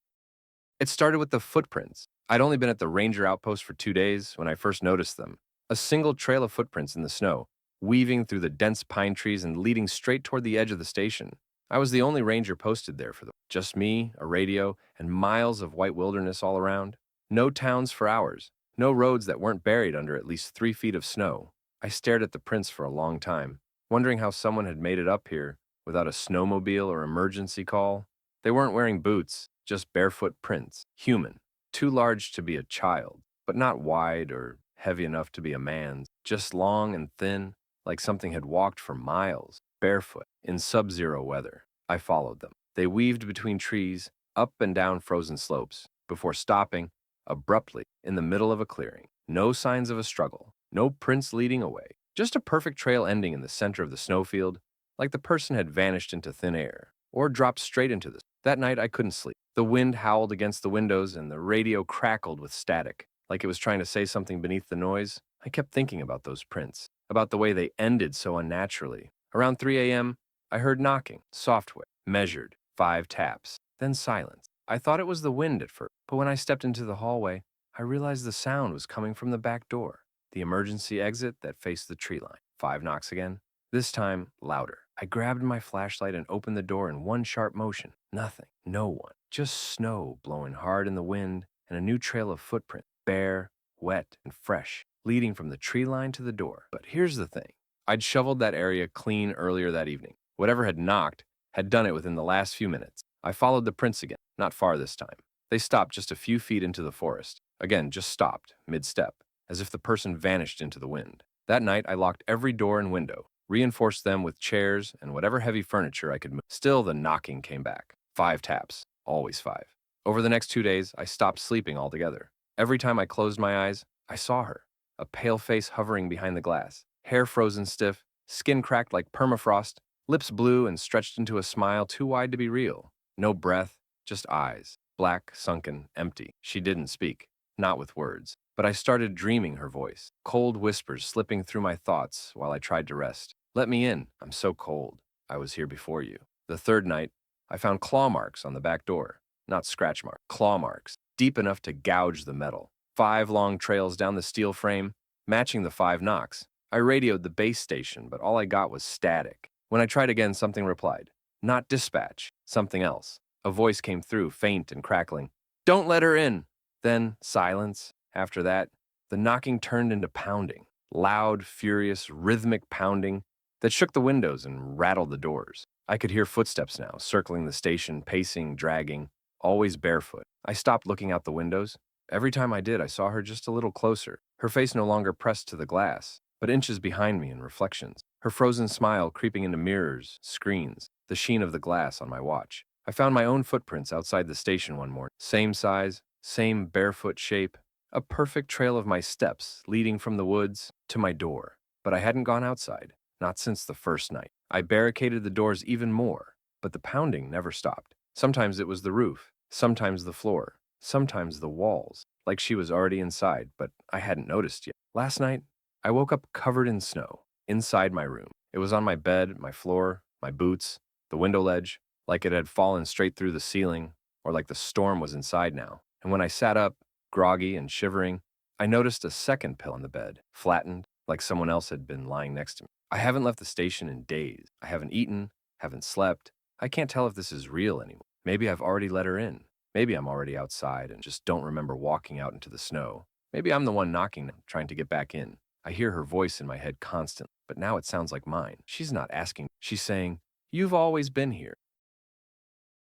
It started with the footprints. I'd only been at the ranger outpost for 2 days when I first noticed them. A single trail of footprints in the snow, weaving through the dense pine trees and leading straight toward the edge of the station. I was the only ranger posted there for them. Just me, a radio, and miles of white wilderness all around. No towns for hours. No roads that weren't buried under at least 3 feet of snow. I stared at the prints for a long time, wondering how someone had made it up here without a snowmobile or emergency call. They weren't wearing boots, just barefoot prints. Human. Too large to be a child, but not wide or heavy enough to be a man's. Just long and thin, like something had walked for miles, barefoot, in sub-zero weather. I followed them. They weaved between trees, up and down frozen slopes, before stopping, abruptly, in the middle of a clearing. No signs of a struggle. No prints leading away. Just a perfect trail ending in the center of the snowfield, like the person had vanished into thin air, or dropped straight into the... That night I couldn't sleep. The wind howled against the windows and the radio crackled with static, like it was trying to say something beneath the noise. I kept thinking about those prints, about the way they ended so unnaturally. Around 3 a.m., I heard knocking, software, measured, 5 taps, then silence. I thought it was the wind at first, but when I stepped into the hallway, I realized the sound was coming from the back door, the emergency exit that faced the tree line. 5 knocks again, this time louder. I grabbed my flashlight and opened the door in one sharp motion. Nothing, no one, just snow blowing hard in the wind and a new trail of footprints, bare, wet, and fresh, leading from the tree line to the door. But here's the thing. I'd shoveled that area clean earlier that evening. Whatever had knocked had done it within the last few minutes. I followed the prints again, not far this time. They stopped just a few feet into the forest. Again, just stopped, mid-step, as if the person vanished into the wind. That night, I locked every door and window, reinforced them with chairs and whatever heavy furniture I could move. Still, the knocking came back. 5 taps, always 5. Over the next 2 days, I stopped sleeping altogether. Every time I closed my eyes, I saw her, a pale face hovering behind the glass, hair frozen stiff, skin cracked like permafrost, lips blue and stretched into a smile too wide to be real. No breath, just eyes, black, sunken, empty. She didn't speak, not with words, but I started dreaming her voice, cold whispers slipping through my thoughts while I tried to rest. Let me in, I'm so cold. I was here before you. The third night, I found claw marks on the back door. Not scratch marks, claw marks, deep enough to gouge the metal. 5 long trails down the steel frame, matching the 5 knocks. I radioed the base station, but all I got was static. When I tried again, something replied. Not dispatch, something else. A voice came through, faint and crackling. Don't let her in. Then silence. After that, the knocking turned into pounding. Loud, furious, rhythmic pounding that shook the windows and rattled the doors. I could hear footsteps now, circling the station, pacing, dragging, always barefoot. I stopped looking out the windows. Every time I did, I saw her just a little closer. Her face no longer pressed to the glass, but inches behind me in reflections. Her frozen smile creeping into mirrors, screens, the sheen of the glass on my watch. I found my own footprints outside the station one morning. Same size, same barefoot shape, a perfect trail of my steps leading from the woods to my door. But I hadn't gone outside, not since the first night. I barricaded the doors even more, but the pounding never stopped. Sometimes it was the roof, sometimes the floor, sometimes the walls, like she was already inside, but I hadn't noticed yet. Last night, I woke up covered in snow, inside my room. It was on my bed, my floor, my boots, the window ledge, like it had fallen straight through the ceiling, or like the storm was inside now. And when I sat up, groggy and shivering, I noticed a second pill on the bed, flattened, like someone else had been lying next to me. I haven't left the station in days. I haven't eaten, haven't slept. I can't tell if this is real anymore. Maybe I've already let her in. Maybe I'm already outside and just don't remember walking out into the snow. Maybe I'm the one knocking, trying to get back in. I hear her voice in my head constantly, but now it sounds like mine. She's not asking. She's saying, "You've always been here."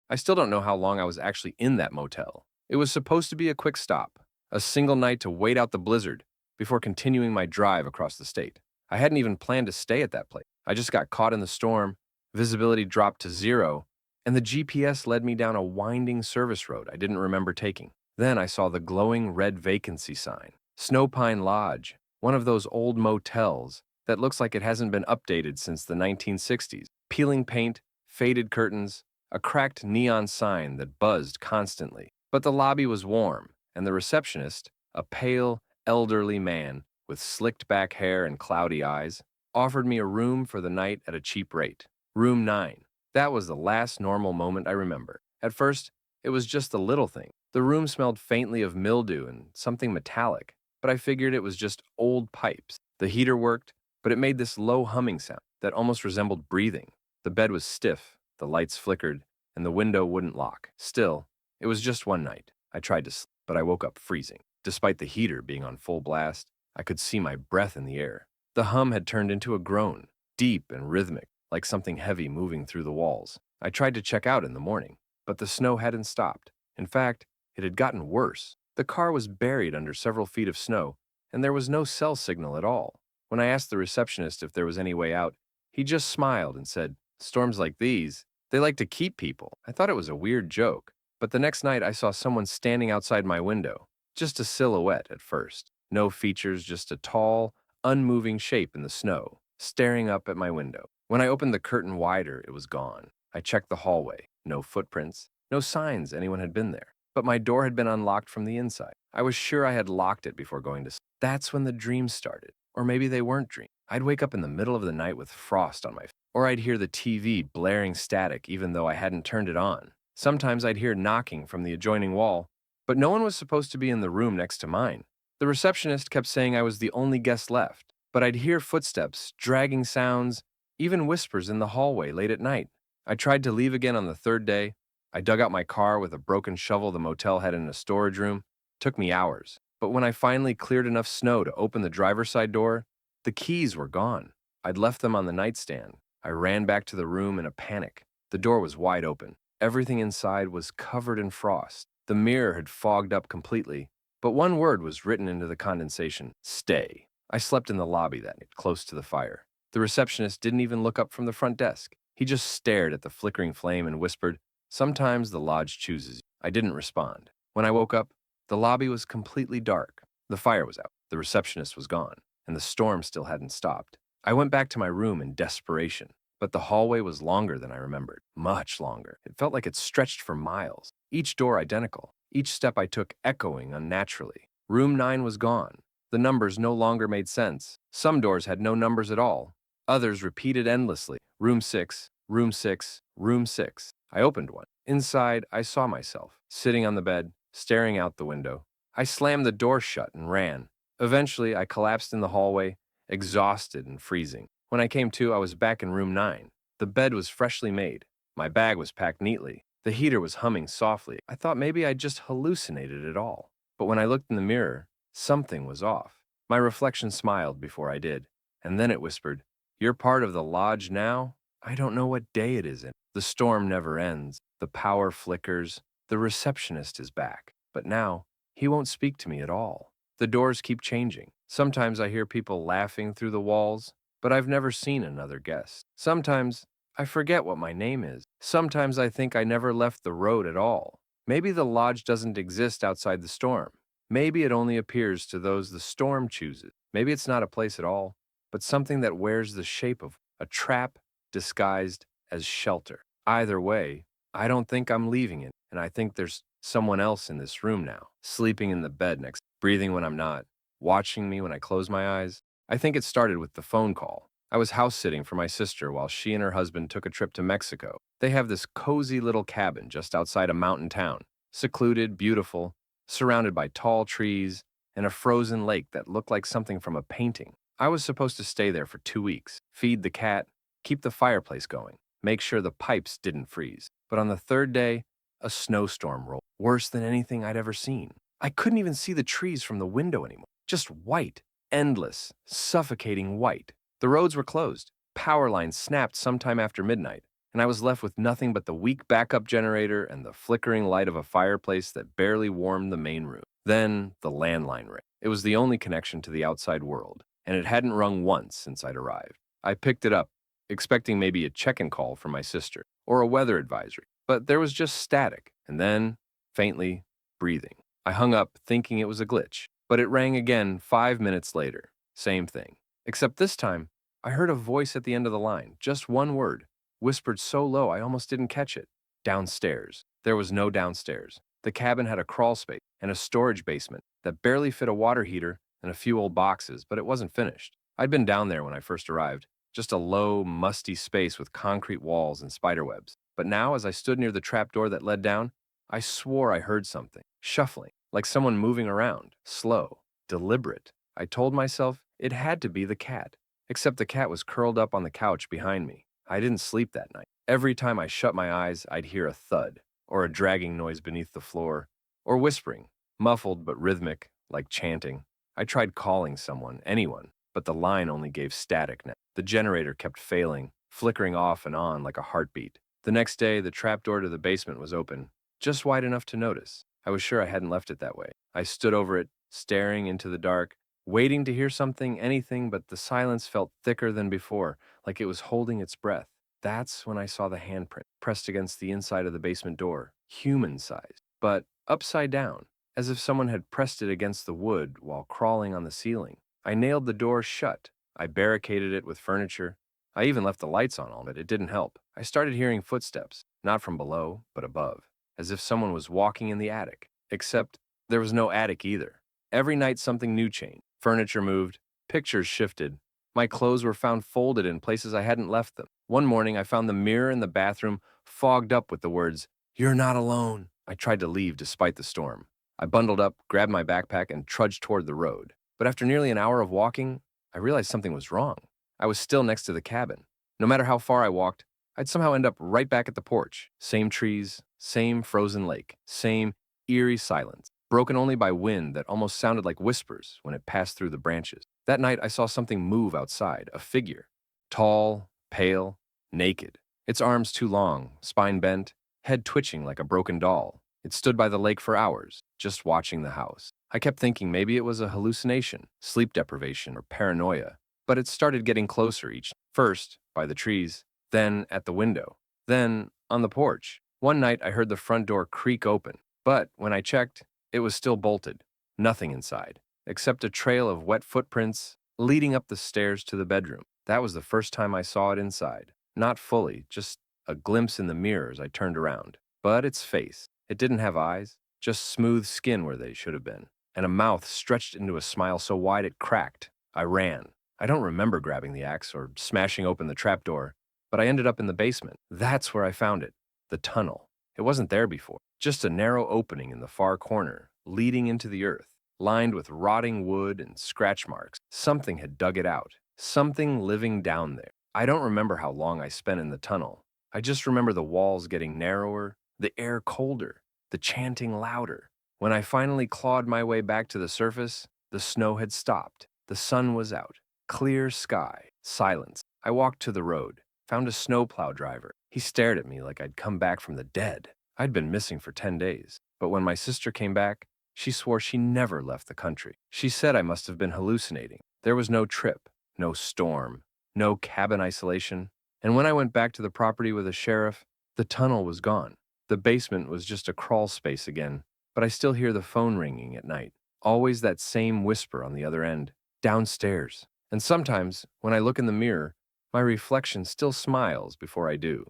I still don't know how long I was actually in that motel. It was supposed to be a quick stop, a single night to wait out the blizzard before continuing my drive across the state. I hadn't even planned to stay at that place. I just got caught in the storm, visibility dropped to 0, and the GPS led me down a winding service road I didn't remember taking. Then I saw the glowing red vacancy sign. Snowpine Lodge, one of those old motels that looks like it hasn't been updated since the 1960s. Peeling paint, faded curtains, a cracked neon sign that buzzed constantly. But the lobby was warm, and the receptionist, a pale, elderly man with slicked back hair and cloudy eyes, offered me a room for the night at a cheap rate. Room 9. That was the last normal moment I remember. At first, it was just a little thing. The room smelled faintly of mildew and something metallic, but I figured it was just old pipes. The heater worked, but it made this low humming sound that almost resembled breathing. The bed was stiff, the lights flickered, and the window wouldn't lock. Still, it was just one night. I tried to sleep, but I woke up freezing. Despite the heater being on full blast, I could see my breath in the air. The hum had turned into a groan, deep and rhythmic, like something heavy moving through the walls. I tried to check out in the morning, but the snow hadn't stopped. In fact, it had gotten worse. The car was buried under several feet of snow, and there was no cell signal at all. When I asked the receptionist if there was any way out, he just smiled and said, "Storms like these, they like to keep people." I thought it was a weird joke, but the next night I saw someone standing outside my window. Just a silhouette at first. No features, just a tall, unmoving shape in the snow, staring up at my window. When I opened the curtain wider, it was gone. I checked the hallway. No footprints, no signs anyone had been there. But my door had been unlocked from the inside. I was sure I had locked it before going to sleep. That's when the dreams started. Or maybe they weren't dreams. I'd wake up in the middle of the night with frost on my face. Or I'd hear the TV blaring static even though I hadn't turned it on. Sometimes I'd hear knocking from the adjoining wall, but no one was supposed to be in the room next to mine. The receptionist kept saying I was the only guest left, but I'd hear footsteps, dragging sounds, even whispers in the hallway late at night. I tried to leave again on the third day. I dug out my car with a broken shovel the motel had in a storage room. It took me hours. But when I finally cleared enough snow to open the driver's side door, the keys were gone. I'd left them on the nightstand. I ran back to the room in a panic. The door was wide open. Everything inside was covered in frost. The mirror had fogged up completely, but one word was written into the condensation: stay. I slept in the lobby that night, close to the fire. The receptionist didn't even look up from the front desk. He just stared at the flickering flame and whispered, "Sometimes the lodge chooses you." I didn't respond. When I woke up, the lobby was completely dark. The fire was out, the receptionist was gone, and the storm still hadn't stopped. I went back to my room in desperation, but the hallway was longer than I remembered, much longer. It felt like it stretched for miles, each door identical, each step I took echoing unnaturally. Room 9 was gone. The numbers no longer made sense. Some doors had no numbers at all. Others repeated endlessly. Room 6, room 6, room 6. I opened one. Inside, I saw myself, sitting on the bed, staring out the window. I slammed the door shut and ran. Eventually, I collapsed in the hallway, exhausted and freezing. When I came to, I was back in room 9. The bed was freshly made. My bag was packed neatly. The heater was humming softly. I thought maybe I'd just hallucinated it all. But when I looked in the mirror, something was off. My reflection smiled before I did, and then it whispered, "You're part of the lodge now? I don't know what day it is in. The storm never ends. The power flickers. The receptionist is back. But now, he won't speak to me at all. The doors keep changing. Sometimes I hear people laughing through the walls, but I've never seen another guest. Sometimes I forget what my name is. Sometimes I think I never left the road at all. Maybe the lodge doesn't exist outside the storm. Maybe it only appears to those the storm chooses. Maybe it's not a place at all, but something that wears the shape of a trap disguised as shelter. Either way, I don't think I'm leaving it, and I think there's someone else in this room now, sleeping in the bed next, breathing when I'm not, watching me when I close my eyes. I think it started with the phone call. I was house sitting for my sister while she and her husband took a trip to Mexico. They have this cozy little cabin just outside a mountain town, secluded, beautiful, surrounded by tall trees and a frozen lake that looked like something from a painting. I was supposed to stay there for 2 weeks, feed the cat, keep the fireplace going, make sure the pipes didn't freeze. But on the third day, a snowstorm rolled, worse than anything I'd ever seen. I couldn't even see the trees from the window anymore, just white, endless, suffocating white. The roads were closed, power lines snapped sometime after midnight, and I was left with nothing but the weak backup generator and the flickering light of a fireplace that barely warmed the main room. Then the landline rang. It was the only connection to the outside world, and it hadn't rung once since I'd arrived. I picked it up, expecting maybe a check-in call from my sister or a weather advisory, but there was just static, and then, faintly, breathing. I hung up thinking it was a glitch, but it rang again 5 minutes later. Same thing. Except this time, I heard a voice at the end of the line, just one word, whispered so low I almost didn't catch it. Downstairs. There was no downstairs. The cabin had a crawl space and a storage basement that barely fit a water heater and a few old boxes, but it wasn't finished. I'd been down there when I first arrived, just a low, musty space with concrete walls and spiderwebs. But now, as I stood near the trapdoor that led down, I swore I heard something, shuffling, like someone moving around, slow, deliberate. I told myself it had to be the cat, except the cat was curled up on the couch behind me. I didn't sleep that night. Every time I shut my eyes, I'd hear a thud, or a dragging noise beneath the floor, or whispering, muffled but rhythmic, like chanting. I tried calling someone, anyone, but the line only gave static now. The generator kept failing, flickering off and on like a heartbeat. The next day, the trapdoor to the basement was open, just wide enough to notice. I was sure I hadn't left it that way. I stood over it, staring into the dark, waiting to hear something, anything, but the silence felt thicker than before, like it was holding its breath. That's when I saw the handprint pressed against the inside of the basement door, human-sized, but upside down, as if someone had pressed it against the wood while crawling on the ceiling. I nailed the door shut. I barricaded it with furniture. I even left the lights on all, but it didn't help. I started hearing footsteps, not from below, but above, as if someone was walking in the attic. Except there was no attic either. Every night something new changed. Furniture moved, pictures shifted. My clothes were found folded in places I hadn't left them. One morning I found the mirror in the bathroom fogged up with the words, "You're not alone." I tried to leave despite the storm. I bundled up, grabbed my backpack, and trudged toward the road. But after nearly an hour of walking, I realized something was wrong. I was still next to the cabin. No matter how far I walked, I'd somehow end up right back at the porch. Same trees, same frozen lake, same eerie silence, broken only by wind that almost sounded like whispers when it passed through the branches. That night, I saw something move outside, a figure. Tall, pale, naked. Its arms too long, spine bent, head twitching like a broken doll. It stood by the lake for hours, just watching the house. I kept thinking maybe it was a hallucination, sleep deprivation, or paranoia. But it started getting closer each. First, by the trees, then at the window, then on the porch. One night I heard the front door creak open, but when I checked, it was still bolted. Nothing inside, except a trail of wet footprints leading up the stairs to the bedroom. That was the first time I saw it inside. Not fully, just a glimpse in the mirror as I turned around. But its face. It didn't have eyes, just smooth skin where they should have been, and a mouth stretched into a smile so wide it cracked. I ran. I don't remember grabbing the axe or smashing open the trapdoor, but I ended up in the basement. That's where I found it. The tunnel. It wasn't there before. Just a narrow opening in the far corner, leading into the earth, lined with rotting wood and scratch marks. Something had dug it out. Something living down there. I don't remember how long I spent in the tunnel. I just remember the walls getting narrower, the air colder, the chanting louder. When I finally clawed my way back to the surface, the snow had stopped. The sun was out. Clear sky. Silence. I walked to the road, found a snowplow driver. He stared at me like I'd come back from the dead. I'd been missing for 10 days. But when my sister came back, she swore she never left the country. She said I must have been hallucinating. There was no trip, no storm, no cabin isolation. And when I went back to the property with a sheriff, the tunnel was gone. The basement was just a crawl space again, but I still hear the phone ringing at night. Always that same whisper on the other end, downstairs. And sometimes, when I look in the mirror, my reflection still smiles before I do.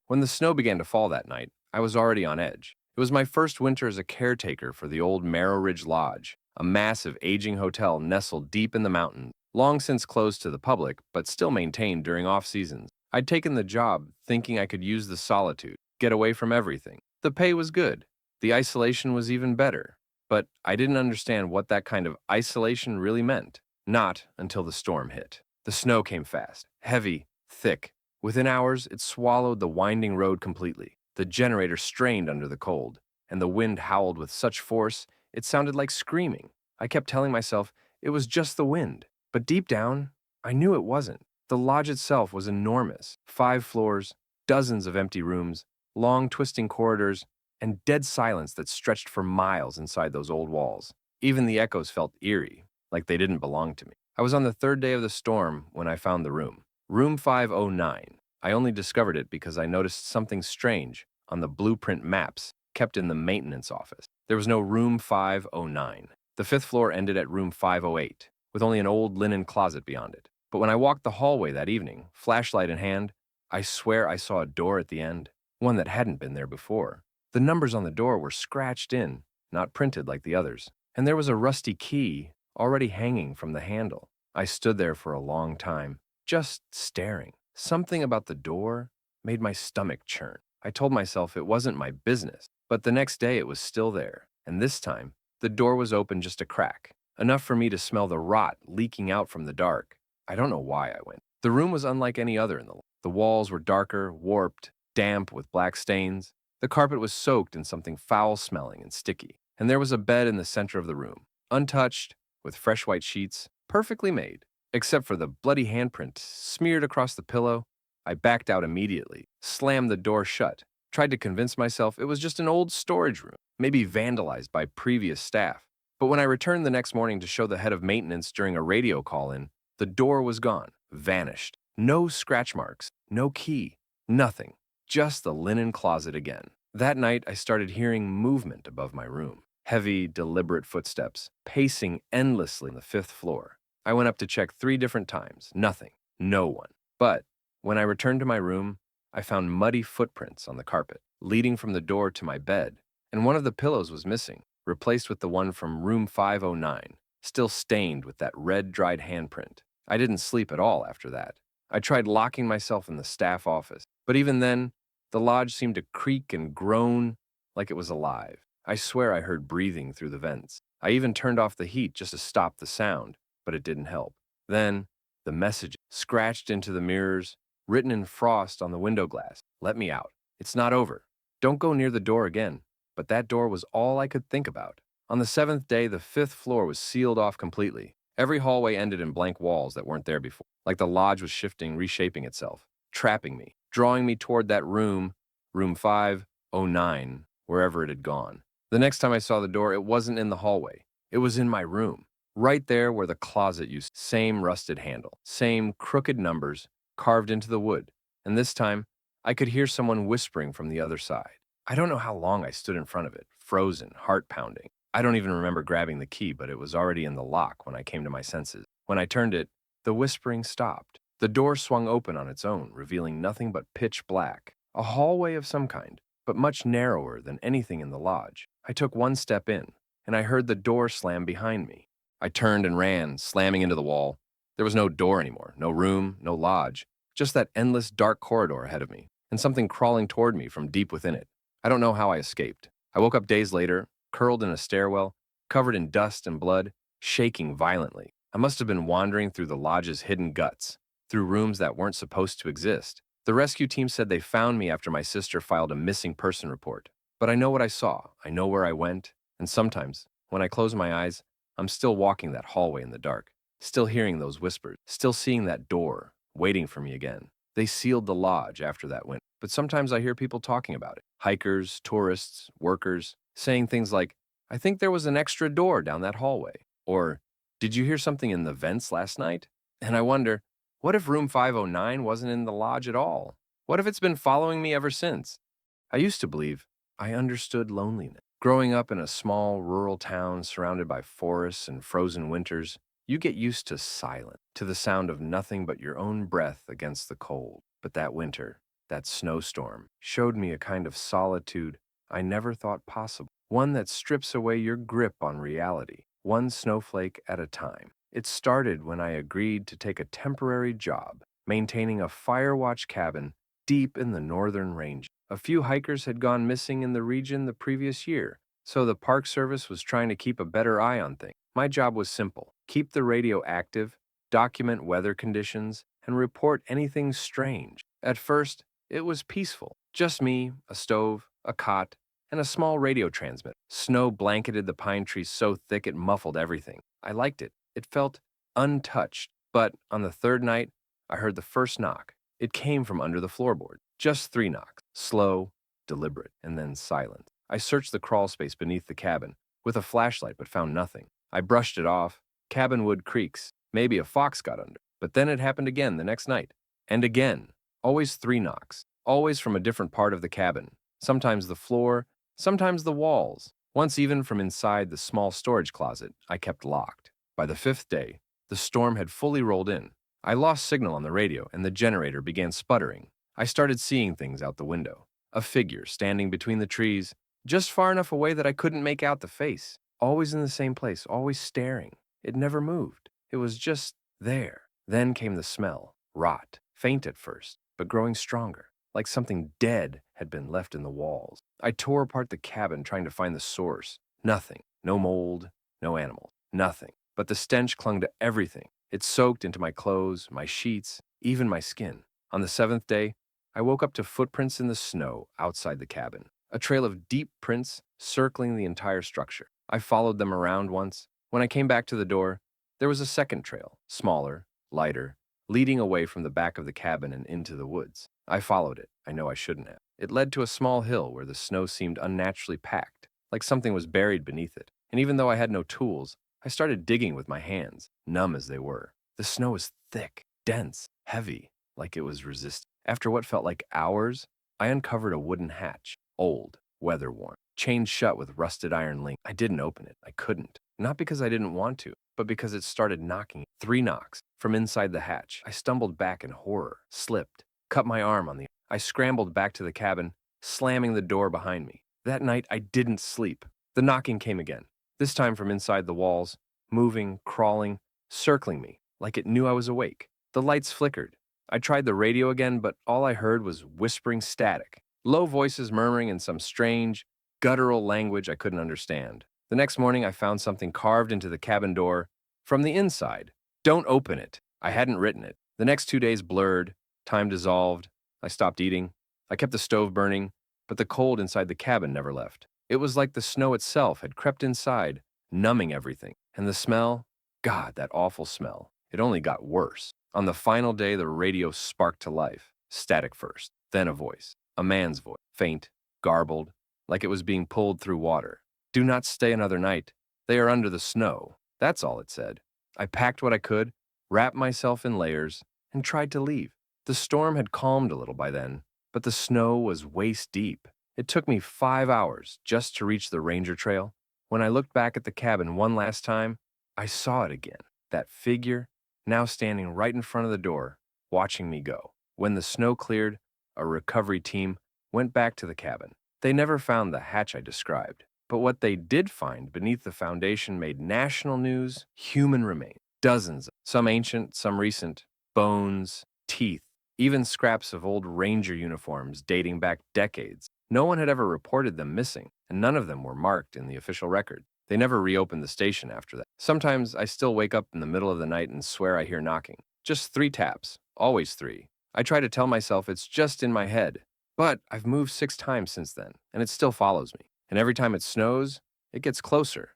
When the snow began to fall that night, I was already on edge. It was my first winter as a caretaker for the old Marrow Ridge Lodge, a massive aging hotel nestled deep in the mountains, long since closed to the public, but still maintained during off-seasons. I'd taken the job thinking I could use the solitude, get away from everything. The pay was good. The isolation was even better. But I didn't understand what that kind of isolation really meant. Not until the storm hit. The snow came fast, heavy, thick. Within hours, it swallowed the winding road completely. The generator strained under the cold, and the wind howled with such force it sounded like screaming. I kept telling myself it was just the wind. But deep down, I knew it wasn't. The lodge itself was enormous. 5 floors, dozens of empty rooms, long twisting corridors, and dead silence that stretched for miles inside those old walls. Even the echoes felt eerie, like they didn't belong to me. I was on the 3rd day of the storm when I found the room. Room 509. I only discovered it because I noticed something strange on the blueprint maps kept in the maintenance office. There was no room 509. The fifth floor ended at room 508, with only an old linen closet beyond it. But when I walked the hallway that evening, flashlight in hand, I swear I saw a door at the end, one that hadn't been there before. The numbers on the door were scratched in, not printed like the others, and there was a rusty key already hanging from the handle. I stood there for a long time, just staring. Something about the door made my stomach churn. I told myself it wasn't my business, but the next day it was still there, and this time, the door was open just a crack, enough for me to smell the rot leaking out from the dark. I don't know why I went. The room was unlike any other in the land. The walls were darker, warped, damp with black stains. The carpet was soaked in something foul-smelling and sticky, and there was a bed in the center of the room, untouched, with fresh white sheets, perfectly made. Except for the bloody handprint smeared across the pillow, I backed out immediately, slammed the door shut, tried to convince myself it was just an old storage room, maybe vandalized by previous staff. But when I returned the next morning to show the head of maintenance during a radio call-in, the door was gone, vanished. No scratch marks, no key, nothing. Just the linen closet again. That night, I started hearing movement above my room. Heavy, deliberate footsteps, pacing endlessly on the fifth floor. I went up to check 3 different times. Nothing. No one. But when I returned to my room, I found muddy footprints on the carpet, leading from the door to my bed, and one of the pillows was missing, replaced with the one from room 509, still stained with that red, dried handprint. I didn't sleep at all after that. I tried locking myself in the staff office, but even then, the lodge seemed to creak and groan like it was alive. I swear I heard breathing through the vents. I even turned off the heat just to stop the sound, but it didn't help. Then, the message scratched into the mirrors, written in frost on the window glass. Let me out. It's not over. Don't go near the door again. But that door was all I could think about. On the 7th day, the 5th floor was sealed off completely. Every hallway ended in blank walls that weren't there before, like the lodge was shifting, reshaping itself, trapping me, drawing me toward that room 509, wherever it had gone. The next time I saw the door, it wasn't in the hallway. It was in my room, right there where the closet used. Same rusted handle, same crooked numbers carved into the wood. And this time, I could hear someone whispering from the other side. I don't know how long I stood in front of it, frozen, heart pounding. I don't even remember grabbing the key, but it was already in the lock when I came to my senses. When I turned it, the whispering stopped. The door swung open on its own, revealing nothing but pitch black. A hallway of some kind, but much narrower than anything in the lodge. I took one step in, and I heard the door slam behind me. I turned and ran, slamming into the wall. There was no door anymore, no room, no lodge, just that endless dark corridor ahead of me, and something crawling toward me from deep within it. I don't know how I escaped. I woke up days later, curled in a stairwell, covered in dust and blood, shaking violently. I must have been wandering through the lodge's hidden guts, through rooms that weren't supposed to exist. The rescue team said they found me after my sister filed a missing person report. But I know what I saw, I know where I went, and sometimes, when I close my eyes, I'm still walking that hallway in the dark, still hearing those whispers, still seeing that door, waiting for me again. They sealed the lodge after that winter, but sometimes I hear people talking about it. Hikers, tourists, workers, saying things like, I think there was an extra door down that hallway. Or, did you hear something in the vents last night? And I wonder, what if room 509 wasn't in the lodge at all? What if it's been following me ever since? I used to believe I understood loneliness. Growing up in a small rural town surrounded by forests and frozen winters, you get used to silence, to the sound of nothing but your own breath against the cold. But that winter, that snowstorm, showed me a kind of solitude I never thought possible, one that strips away your grip on reality, one snowflake at a time. It started when I agreed to take a temporary job, maintaining a fire watch cabin deep in the northern range. A few hikers had gone missing in the region the previous year, so the Park Service was trying to keep a better eye on things. My job was simple: keep the radio active, document weather conditions, and report anything strange. At first, it was peaceful. Just me, a stove, a cot, and a small radio transmitter. Snow blanketed the pine trees so thick it muffled everything. I liked it. It felt untouched. But on the 3rd night, I heard the first knock. It came from under the floorboard. Just 3 knocks. Slow, deliberate, and then silent. I searched the crawl space beneath the cabin with a flashlight but found nothing. I brushed it off. Cabin wood creaks. Maybe a fox got under. But then it happened again the next night. And again. Always 3 knocks. Always from a different part of the cabin. sometimes the floor, sometimes the walls. Once, even from inside the small storage closet I kept locked. By the fifth day, the storm had fully rolled in. I lost signal on the radio and the generator began sputtering. I started seeing things out the window. A figure standing between the trees, just far enough away that I couldn't make out the face. Always in the same place, always staring. It never moved. It was just there. Then came the smell. Rot. Faint at first, but growing stronger, like something dead had been left in the walls. I tore apart the cabin trying to find the source. Nothing. No mold, no animals. Nothing. But the stench clung to everything. It soaked into my clothes, my sheets, even my skin. On the seventh day, I woke up to footprints in the snow outside the cabin. A trail of deep prints circling the entire structure. I followed them around once. When I came back to the door, there was a second trail, smaller, lighter, leading away from the back of the cabin and into the woods. I followed it. I know I shouldn't have. It led to a small hill where the snow seemed unnaturally packed, like something was buried beneath it. And even though I had no tools, I started digging with my hands, numb as they were. The snow was thick, dense, heavy, like it was resisting. After what felt like hours, I uncovered a wooden hatch, old, weather-worn, chained shut with rusted iron link. I didn't open it. I couldn't. Not because I didn't want to, but because it started knocking. 3 knocks from inside the hatch. I stumbled back in horror, slipped, cut my arm on the... I scrambled back to the cabin, slamming the door behind me. That night, I didn't sleep. The knocking came again, this time from inside the walls, moving, crawling, circling me, like it knew I was awake. The lights flickered. I tried the radio again, but all I heard was whispering static, low voices murmuring in some strange, guttural language I couldn't understand. The next morning, I found something carved into the cabin door from the inside. Don't open it. I hadn't written it. The next 2 days blurred, time dissolved. I stopped eating. I kept the stove burning, but the cold inside the cabin never left. It was like the snow itself had crept inside, numbing everything. And the smell? God, that awful smell. It only got worse. On the final day, the radio sparked to life. Static first, then a voice. A man's voice. Faint, garbled, like it was being pulled through water. Do not stay another night. They are under the snow. That's all it said. I packed what I could, wrapped myself in layers, and tried to leave. The storm had calmed a little by then, but the snow was waist deep. It took me 5 hours just to reach the ranger trail. When I looked back at the cabin one last time, I saw it again. That figure, now standing right in front of the door, watching me go. When the snow cleared, a recovery team went back to the cabin. They never found the hatch I described, but what they did find beneath the foundation made national news. Human remains, dozens, some ancient, some recent, bones, teeth, even scraps of old ranger uniforms dating back decades. No one had ever reported them missing, and none of them were marked in the official record. They never reopened the station after that. Sometimes I still wake up in the middle of the night and swear I hear knocking. Just 3 taps, always 3. I try to tell myself it's just in my head, but I've moved 6 times since then, and it still follows me. And every time it snows, it gets closer.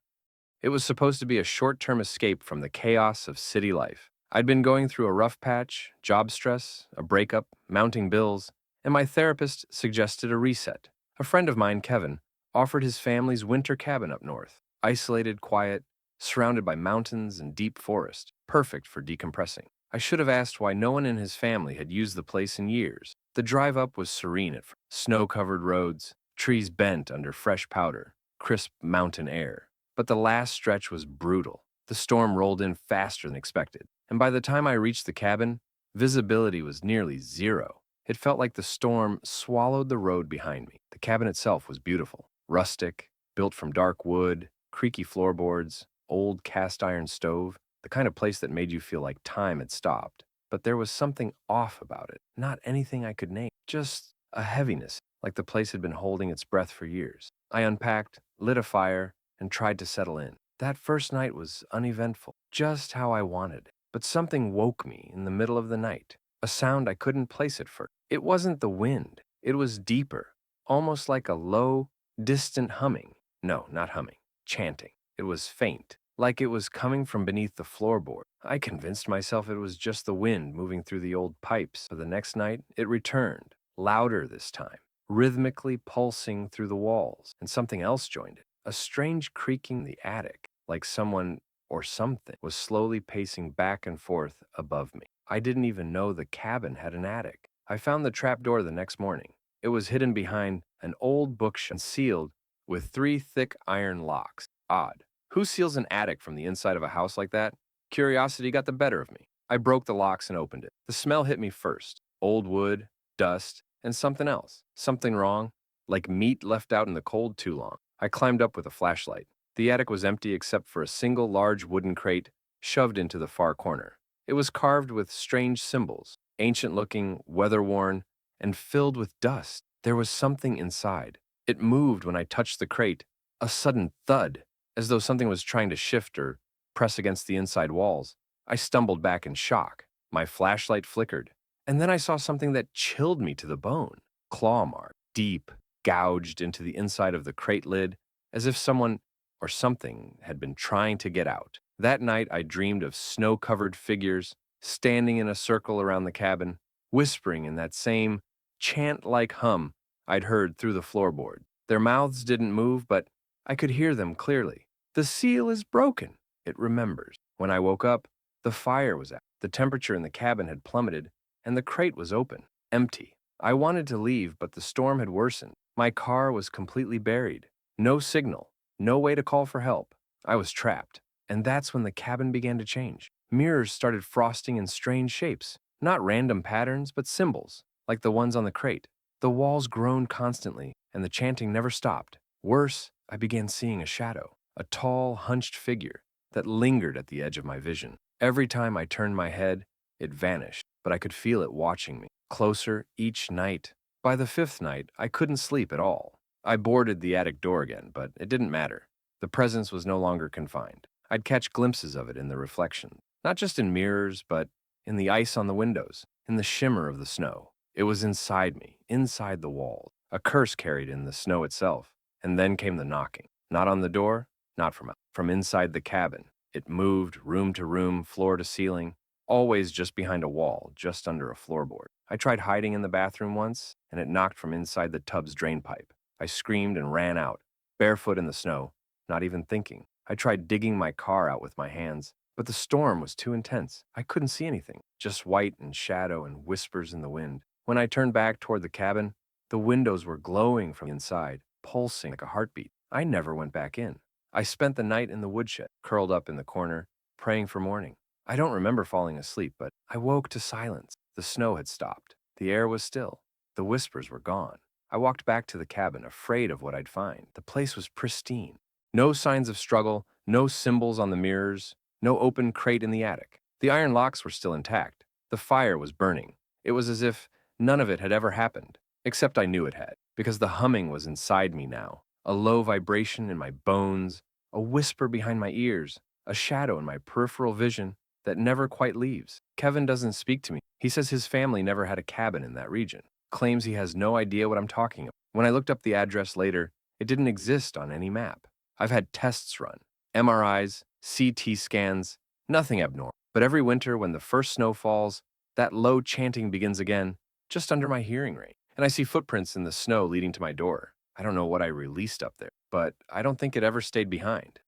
It was supposed to be a short-term escape from the chaos of city life. I'd been going through a rough patch, job stress, a breakup, mounting bills, and my therapist suggested a reset. A friend of mine, Kevin, offered his family's winter cabin up north. Isolated, quiet, surrounded by mountains and deep forest, perfect for decompressing. I should have asked why no one in his family had used the place in years. The drive up was serene at first. Snow-covered roads, trees bent under fresh powder, crisp mountain air. But the last stretch was brutal. The storm rolled in faster than expected, and by the time I reached the cabin, visibility was nearly zero. It felt like the storm swallowed the road behind me. The cabin itself was beautiful, rustic, built from dark wood, creaky floorboards, old cast-iron stove, the kind of place that made you feel like time had stopped. But there was something off about it, not anything I could name, just a heaviness, like the place had been holding its breath for years. I unpacked, lit a fire, and tried to settle in. That first night was uneventful, just how I wanted it. But something woke me in the middle of the night, a sound I couldn't place at first. It wasn't the wind, it was deeper, almost like a low, distant humming. No, not humming. Chanting. It was faint, like it was coming from beneath the floorboard. I convinced myself it was just the wind moving through the old pipes. For the next night, it returned, louder this time, rhythmically pulsing through the walls, and something else joined it. A strange creaking in the attic, like someone or something was slowly pacing back and forth above me. I didn't even know the cabin had an attic. I found the trapdoor the next morning. It was hidden behind an old bookshelf sealed with three thick iron locks. Odd. Who seals an attic from the inside of a house like that? Curiosity got the better of me. I broke the locks and opened it. The smell hit me first. Old wood, dust, and something else. Something wrong, like meat left out in the cold too long. I climbed up with a flashlight. The attic was empty except for a single large wooden crate shoved into the far corner. It was carved with strange symbols, ancient-looking, weather-worn, and filled with dust. There was something inside. It moved when I touched the crate, a sudden thud, as though something was trying to shift or press against the inside walls. I stumbled back in shock. My flashlight flickered, and then I saw something that chilled me to the bone. Claw mark, deep, gouged into the inside of the crate lid, as if someone or something had been trying to get out. That night, I dreamed of snow-covered figures standing in a circle around the cabin, whispering in that same chant-like hum I'd heard through the floorboard. Their mouths didn't move, but I could hear them clearly. The seal is broken, it remembers. When I woke up, the fire was out. The temperature in the cabin had plummeted, and the crate was open, empty. I wanted to leave, but the storm had worsened. My car was completely buried. No signal, no way to call for help. I was trapped. And that's when the cabin began to change. Mirrors started frosting in strange shapes, not random patterns, but symbols, like the ones on the crate. The walls groaned constantly, and the chanting never stopped. Worse, I began seeing a shadow, a tall, hunched figure that lingered at the edge of my vision. Every time I turned my head, it vanished, but I could feel it watching me, closer each night. By the fifth night, I couldn't sleep at all. I boarded the attic door again, but it didn't matter. The presence was no longer confined. I'd catch glimpses of it in the reflection, not just in mirrors, but in the ice on the windows, in the shimmer of the snow. It was inside me, inside the walls, a curse carried in the snow itself. And then came the knocking. Not on the door, not from inside the cabin. It moved room to room, floor to ceiling, always just behind a wall, just under a floorboard. I tried hiding in the bathroom once, and it knocked from inside the tub's drain pipe. I screamed and ran out, barefoot in the snow, not even thinking. I tried digging my car out with my hands, but the storm was too intense. I couldn't see anything, just white and shadow and whispers in the wind. When I turned back toward the cabin, the windows were glowing from inside, pulsing like a heartbeat. I never went back in. I spent the night in the woodshed, curled up in the corner, praying for morning. I don't remember falling asleep, but I woke to silence. The snow had stopped. The air was still. The whispers were gone. I walked back to the cabin, afraid of what I'd find. The place was pristine. No signs of struggle, no symbols on the mirrors, no open crate in the attic. The iron locks were still intact. The fire was burning. It was as if none of it had ever happened, except I knew it had, because the humming was inside me now, a low vibration in my bones, a whisper behind my ears, a shadow in my peripheral vision that never quite leaves. Kevin doesn't speak to me. He says his family never had a cabin in that region, claims he has no idea what I'm talking about. When I looked up the address later, it didn't exist on any map. I've had tests run, MRIs, CT scans, nothing abnormal. But every winter when the first snow falls, that low chanting begins again, just under my hearing range. And I see footprints in the snow leading to my door. I don't know what I released up there, but I don't think it ever stayed behind.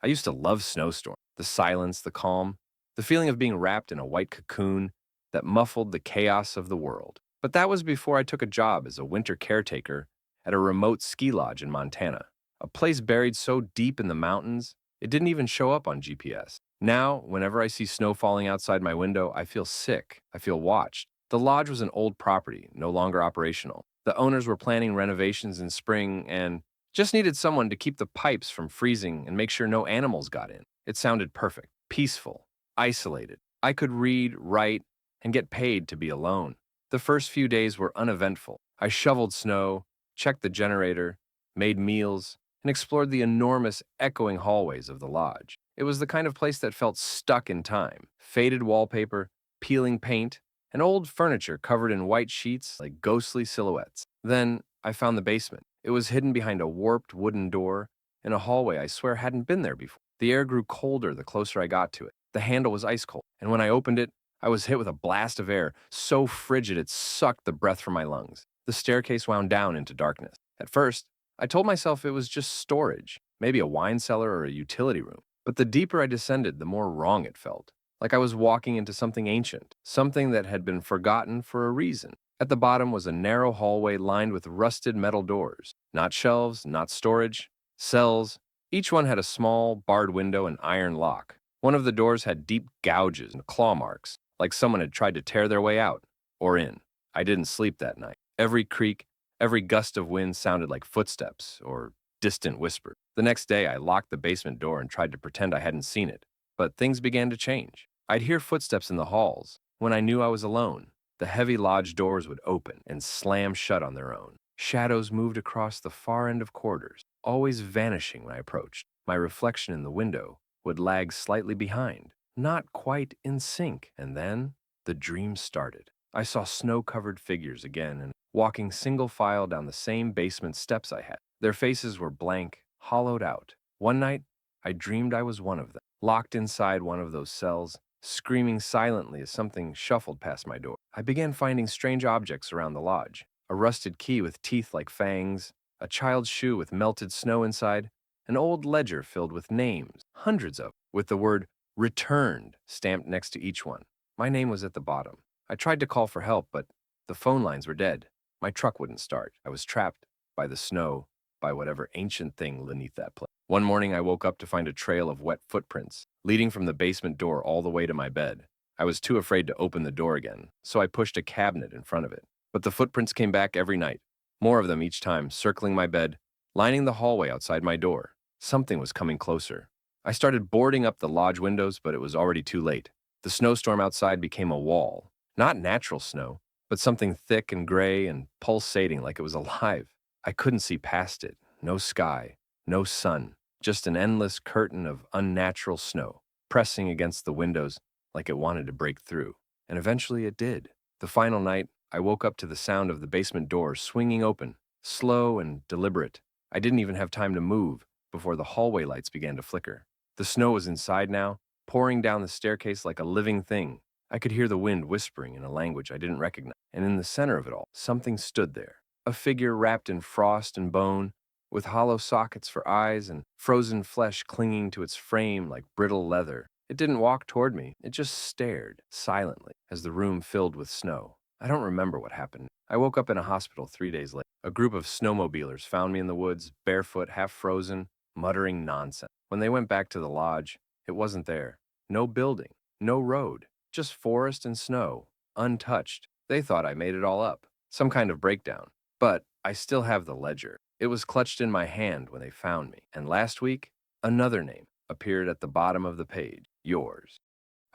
I used to love Snowstorm, the silence, the calm, the feeling of being wrapped in a white cocoon that muffled the chaos of the world. But that was before I took a job as a winter caretaker at a remote ski lodge in Montana, a place buried so deep in the mountains, it didn't even show up on GPS. Now, whenever I see snow falling outside my window, I feel sick. I feel watched. The lodge was an old property, no longer operational. The owners were planning renovations in spring and just needed someone to keep the pipes from freezing and make sure no animals got in. It sounded perfect, peaceful, isolated. I could read, write, and get paid to be alone. The first few days were uneventful. I shoveled snow, checked the generator, made meals, and explored the enormous, echoing hallways of the lodge. It was the kind of place that felt stuck in time. Faded wallpaper, peeling paint, and old furniture covered in white sheets like ghostly silhouettes. Then I found the basement. It was hidden behind a warped wooden door in a hallway I swear hadn't been there before. The air grew colder the closer I got to it. The handle was ice cold, and when I opened it, I was hit with a blast of air, so frigid it sucked the breath from my lungs. The staircase wound down into darkness. At first, I told myself it was just storage, maybe a wine cellar or a utility room. But the deeper I descended, the more wrong it felt. Like I was walking into something ancient, something that had been forgotten for a reason. At the bottom was a narrow hallway lined with rusted metal doors. Not shelves, not storage, cells. Each one had a small, barred window and iron lock. One of the doors had deep gouges and claw marks, like someone had tried to tear their way out or in. I didn't sleep that night. Every creak, every gust of wind sounded like footsteps or distant whispers. The next day, I locked the basement door and tried to pretend I hadn't seen it. But things began to change. I'd hear footsteps in the halls. When I knew I was alone, the heavy lodge doors would open and slam shut on their own. Shadows moved across the far end of corridors, always vanishing when I approached. My reflection in the window would lag slightly behind, not quite in sync. And then the dream started. I saw snow-covered figures again and walking single file down the same basement steps I had. Their faces were blank, hollowed out. One night, I dreamed I was one of them, locked inside one of those cells, screaming silently as something shuffled past my door. I began finding strange objects around the lodge. A rusted key with teeth like fangs, a child's shoe with melted snow inside, an old ledger filled with names, hundreds of them, with the word "returned" stamped next to each one. My name was at the bottom. I tried to call for help, but the phone lines were dead. My truck wouldn't start. I was trapped by the snow, by whatever ancient thing beneath that place. One morning, I woke up to find a trail of wet footprints, leading from the basement door all the way to my bed. I was too afraid to open the door again, so I pushed a cabinet in front of it. But the footprints came back every night, more of them each time, circling my bed, lining the hallway outside my door. Something was coming closer. I started boarding up the lodge windows, but it was already too late. The snowstorm outside became a wall. Not natural snow, but something thick and gray and pulsating like it was alive. I couldn't see past it. No sky, no sun, just an endless curtain of unnatural snow, pressing against the windows like it wanted to break through. And eventually it did. The final night, I woke up to the sound of the basement door swinging open, slow and deliberate. I didn't even have time to move before the hallway lights began to flicker. The snow was inside now, pouring down the staircase like a living thing. I could hear the wind whispering in a language I didn't recognize. And in the center of it all, something stood there. A figure wrapped in frost and bone, with hollow sockets for eyes and frozen flesh clinging to its frame like brittle leather. It didn't walk toward me. It just stared, silently, as the room filled with snow. I don't remember what happened. I woke up in a hospital 3 days later. A group of snowmobilers found me in the woods, barefoot, half frozen, muttering nonsense. When they went back to the lodge, it wasn't there. No building, no road, just forest and snow, untouched. They thought I made it all up, some kind of breakdown. But I still have the ledger. It was clutched in my hand when they found me. And last week, another name appeared at the bottom of the page. Yours.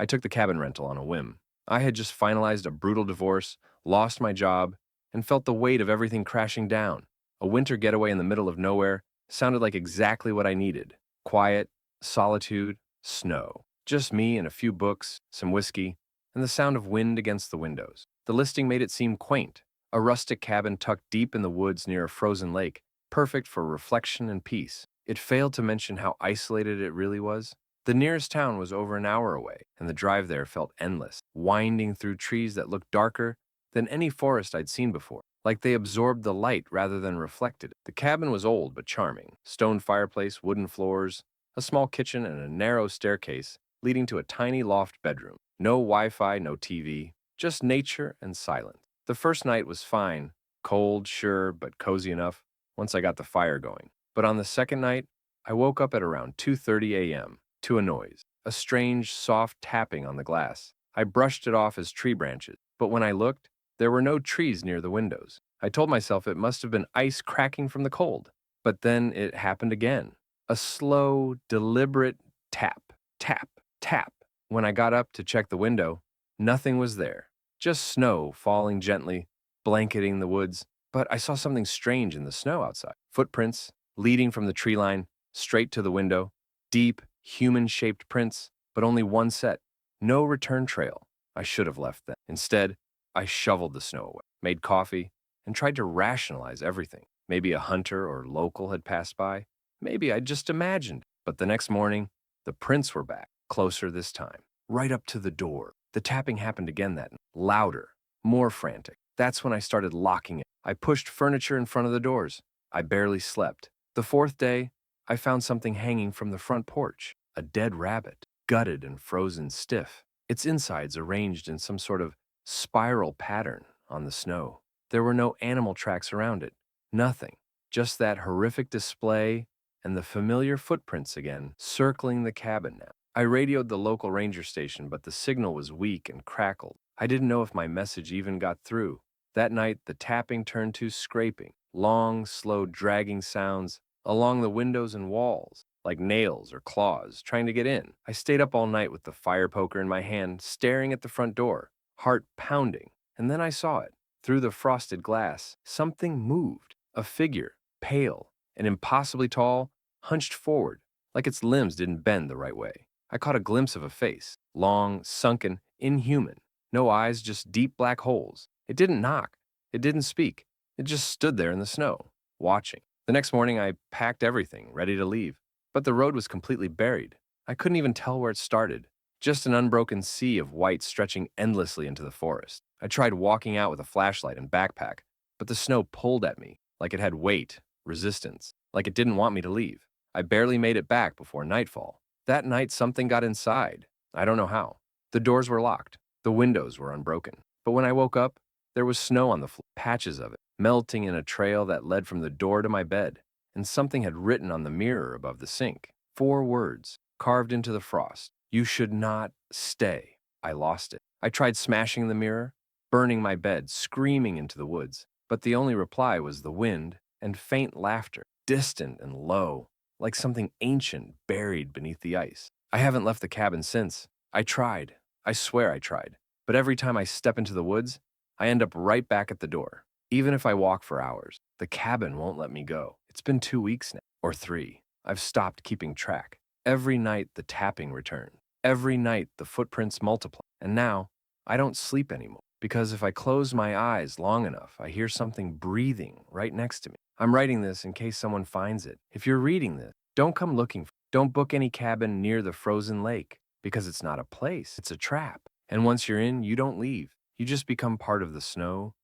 I took the cabin rental on a whim. I had just finalized a brutal divorce, lost my job, and felt the weight of everything crashing down. A winter getaway in the middle of nowhere sounded like exactly what I needed. Quiet, solitude, snow. Just me and a few books, some whiskey, and the sound of wind against the windows. The listing made it seem quaint. A rustic cabin tucked deep in the woods near a frozen lake, perfect for reflection and peace. It failed to mention how isolated it really was. The nearest town was over an hour away, and the drive there felt endless, winding through trees that looked darker than any forest I'd seen before, like they absorbed the light rather than reflected it. The cabin was old but charming. Stone fireplace, wooden floors, a small kitchen, and a narrow staircase leading to a tiny loft bedroom. No Wi-Fi, no TV, just nature and silence. The first night was fine, cold, sure, but cozy enough once I got the fire going. But on the second night, I woke up at around 2:30 a.m. to a noise, a strange, soft tapping on the glass. I brushed it off as tree branches, but when I looked, there were no trees near the windows. I told myself it must have been ice cracking from the cold. But then it happened again. A slow, deliberate tap, tap, tap. When I got up to check the window, nothing was there. Just snow falling gently, blanketing the woods. But I saw something strange in the snow outside. Footprints leading from the tree line straight to the window. Deep, human-shaped prints, but only one set. No return trail. I should have left then. Instead, I shoveled the snow away, made coffee, and tried to rationalize everything. Maybe a hunter or local had passed by. Maybe I'd just imagined. But the next morning, the prints were back, closer this time, right up to the door. The tapping happened again that night, louder, more frantic. That's when I started locking it. I pushed furniture in front of the doors. I barely slept. The fourth day, I found something hanging from the front porch, a dead rabbit, gutted and frozen stiff, its insides arranged in some sort of spiral pattern on the snow. There were no animal tracks around it. Nothing. Just that horrific display and the familiar footprints again, circling the cabin now. I radioed the local ranger station, but the signal was weak and crackled. I didn't know if my message even got through. That night, the tapping turned to scraping, long, slow, dragging sounds along the windows and walls, like nails or claws trying to get in. I stayed up all night with the fire poker in my hand, staring at the front door, heart pounding. And then I saw it. Through the frosted glass, something moved. A figure, pale and impossibly tall, hunched forward, like its limbs didn't bend the right way. I caught a glimpse of a face, long, sunken, inhuman. No eyes, just deep black holes. It didn't knock. It didn't speak. It just stood there in the snow, watching. The next morning, I packed everything, ready to leave. But the road was completely buried. I couldn't even tell where it started. Just an unbroken sea of white stretching endlessly into the forest. I tried walking out with a flashlight and backpack, but the snow pulled at me like it had weight, resistance, like it didn't want me to leave. I barely made it back before nightfall. That night, something got inside. I don't know how. The doors were locked. The windows were unbroken. But when I woke up, there was snow on the floor, patches of it, melting in a trail that led from the door to my bed, and something had written on the mirror above the sink. 4 words, carved into the frost. You should not stay. I lost it. I tried smashing the mirror, burning my bed, screaming into the woods. But the only reply was the wind and faint laughter, distant and low, like something ancient buried beneath the ice. I haven't left the cabin since. I tried. I swear I tried. But every time I step into the woods, I end up right back at the door. Even if I walk for hours, the cabin won't let me go. It's been 2 weeks now, or 3. I've stopped keeping track. Every night the tapping returned. Every night the footprints multiply. And now I don't sleep anymore. Because if I close my eyes long enough, I hear something breathing right next to me. I'm writing this in case someone finds it. If you're reading this, don't come looking for it. Don't book any cabin near the frozen lake, because it's not a place, it's a trap. And once you're in, you don't leave. You just become part of the snow.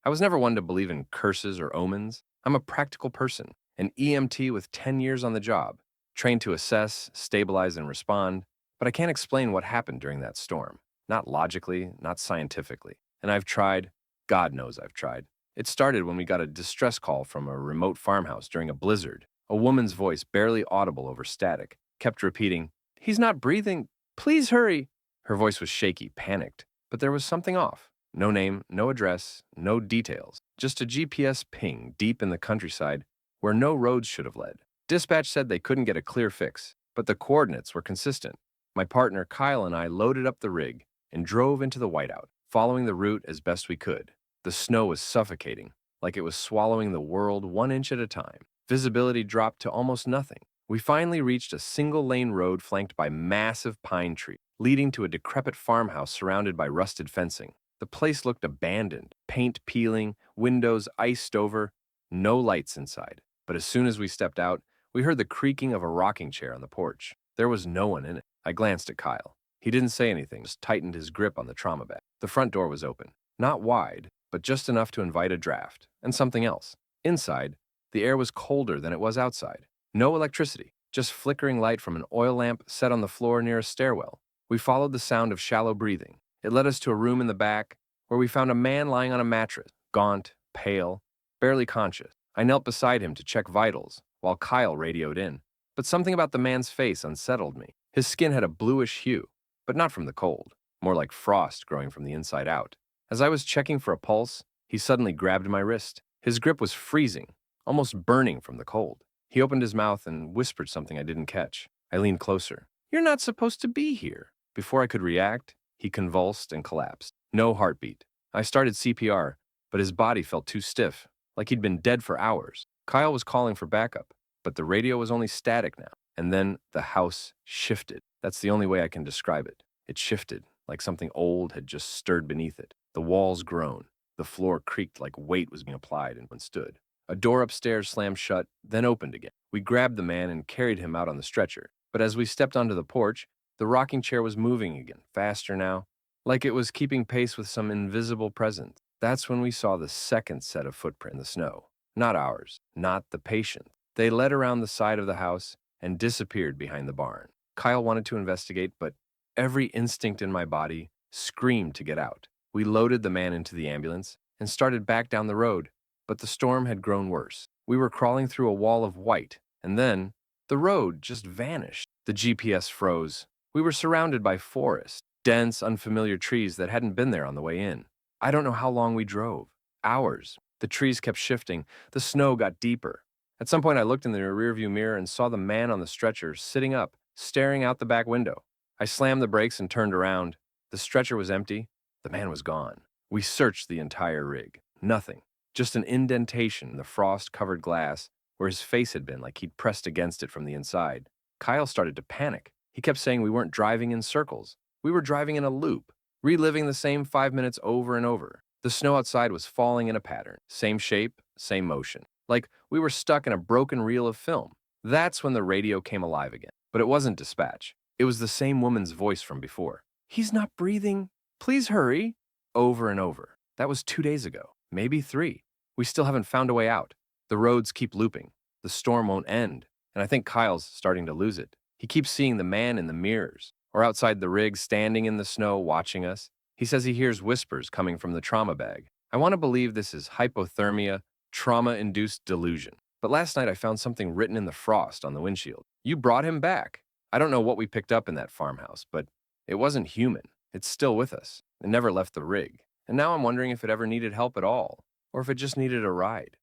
I was never one to believe in curses or omens. I'm a practical person, an EMT with 10 years on the job, trained to assess, stabilize, and respond. But I can't explain what happened during that storm. Not logically, not scientifically. And I've tried. God knows I've tried. It started when we got a distress call from a remote farmhouse during a blizzard. A woman's voice, barely audible over static, kept repeating, "He's not breathing. Please hurry." Her voice was shaky, panicked, but there was something off. No name, no address, no details. Just a GPS ping deep in the countryside where no roads should have led. Dispatch said they couldn't get a clear fix, but the coordinates were consistent. My partner Kyle and I loaded up the rig and drove into the whiteout, following the route as best we could. The snow was suffocating, like it was swallowing the world 1 inch at a time. Visibility dropped to almost nothing. We finally reached a single-lane road flanked by massive pine trees, leading to a decrepit farmhouse surrounded by rusted fencing. The place looked abandoned, paint peeling, windows iced over, no lights inside. But as soon as we stepped out, we heard the creaking of a rocking chair on the porch. There was no one in it. I glanced at Kyle. He didn't say anything, just tightened his grip on the trauma bag. The front door was open. Not wide, but just enough to invite a draft, and something else. Inside, the air was colder than it was outside. No electricity, just flickering light from an oil lamp set on the floor near a stairwell. We followed the sound of shallow breathing. It led us to a room in the back where we found a man lying on a mattress, gaunt, pale, barely conscious. I knelt beside him to check vitals while Kyle radioed in. But something about the man's face unsettled me. His skin had a bluish hue, but not from the cold, more like frost growing from the inside out. As I was checking for a pulse, he suddenly grabbed my wrist. His grip was freezing, almost burning from the cold. He opened his mouth and whispered something I didn't catch. I leaned closer. "You're not supposed to be here." Before I could react, he convulsed and collapsed. No heartbeat. I started CPR, but his body felt too stiff, like he'd been dead for hours. Kyle was calling for backup, but the radio was only static now. And then the house shifted. That's the only way I can describe it. It shifted, like something old had just stirred beneath it. The walls groaned. The floor creaked like weight was being applied and one stood. A door upstairs slammed shut, then opened again. We grabbed the man and carried him out on the stretcher. But as we stepped onto the porch, the rocking chair was moving again, faster now, like it was keeping pace with some invisible presence. That's when we saw the second set of footprints in the snow. Not ours, not the patient. They led around the side of the house and disappeared behind the barn. Kyle wanted to investigate, but every instinct in my body screamed to get out. We loaded the man into the ambulance and started back down the road, but the storm had grown worse. We were crawling through a wall of white, and then the road just vanished. The GPS froze. We were surrounded by forest, dense, unfamiliar trees that hadn't been there on the way in. I don't know how long we drove. Hours. The trees kept shifting. The snow got deeper. At some point, I looked in the rearview mirror and saw the man on the stretcher sitting up, staring out the back window. I slammed the brakes and turned around. The stretcher was empty. The man was gone. We searched the entire rig. Nothing. Just an indentation in the frost-covered glass where his face had been, like he'd pressed against it from the inside. Kyle started to panic. He kept saying we weren't driving in circles. We were driving in a loop, reliving the same 5 minutes over and over. The snow outside was falling in a pattern. Same shape, same motion. Like we were stuck in a broken reel of film. That's when the radio came alive again. But it wasn't dispatch. It was the same woman's voice from before. "He's not breathing. Please hurry." Over and over. That was 2 days ago. Maybe 3. We still haven't found a way out. The roads keep looping. The storm won't end. And I think Kyle's starting to lose it. He keeps seeing the man in the mirrors, or outside the rig standing in the snow watching us. He says he hears whispers coming from the trauma bag. I want to believe this is hypothermia, trauma-induced delusion. But last night I found something written in the frost on the windshield. "You brought him back." I don't know what we picked up in that farmhouse, but it wasn't human. It's still with us. It never left the rig. And now I'm wondering if it ever needed help at all, or if it just needed a ride.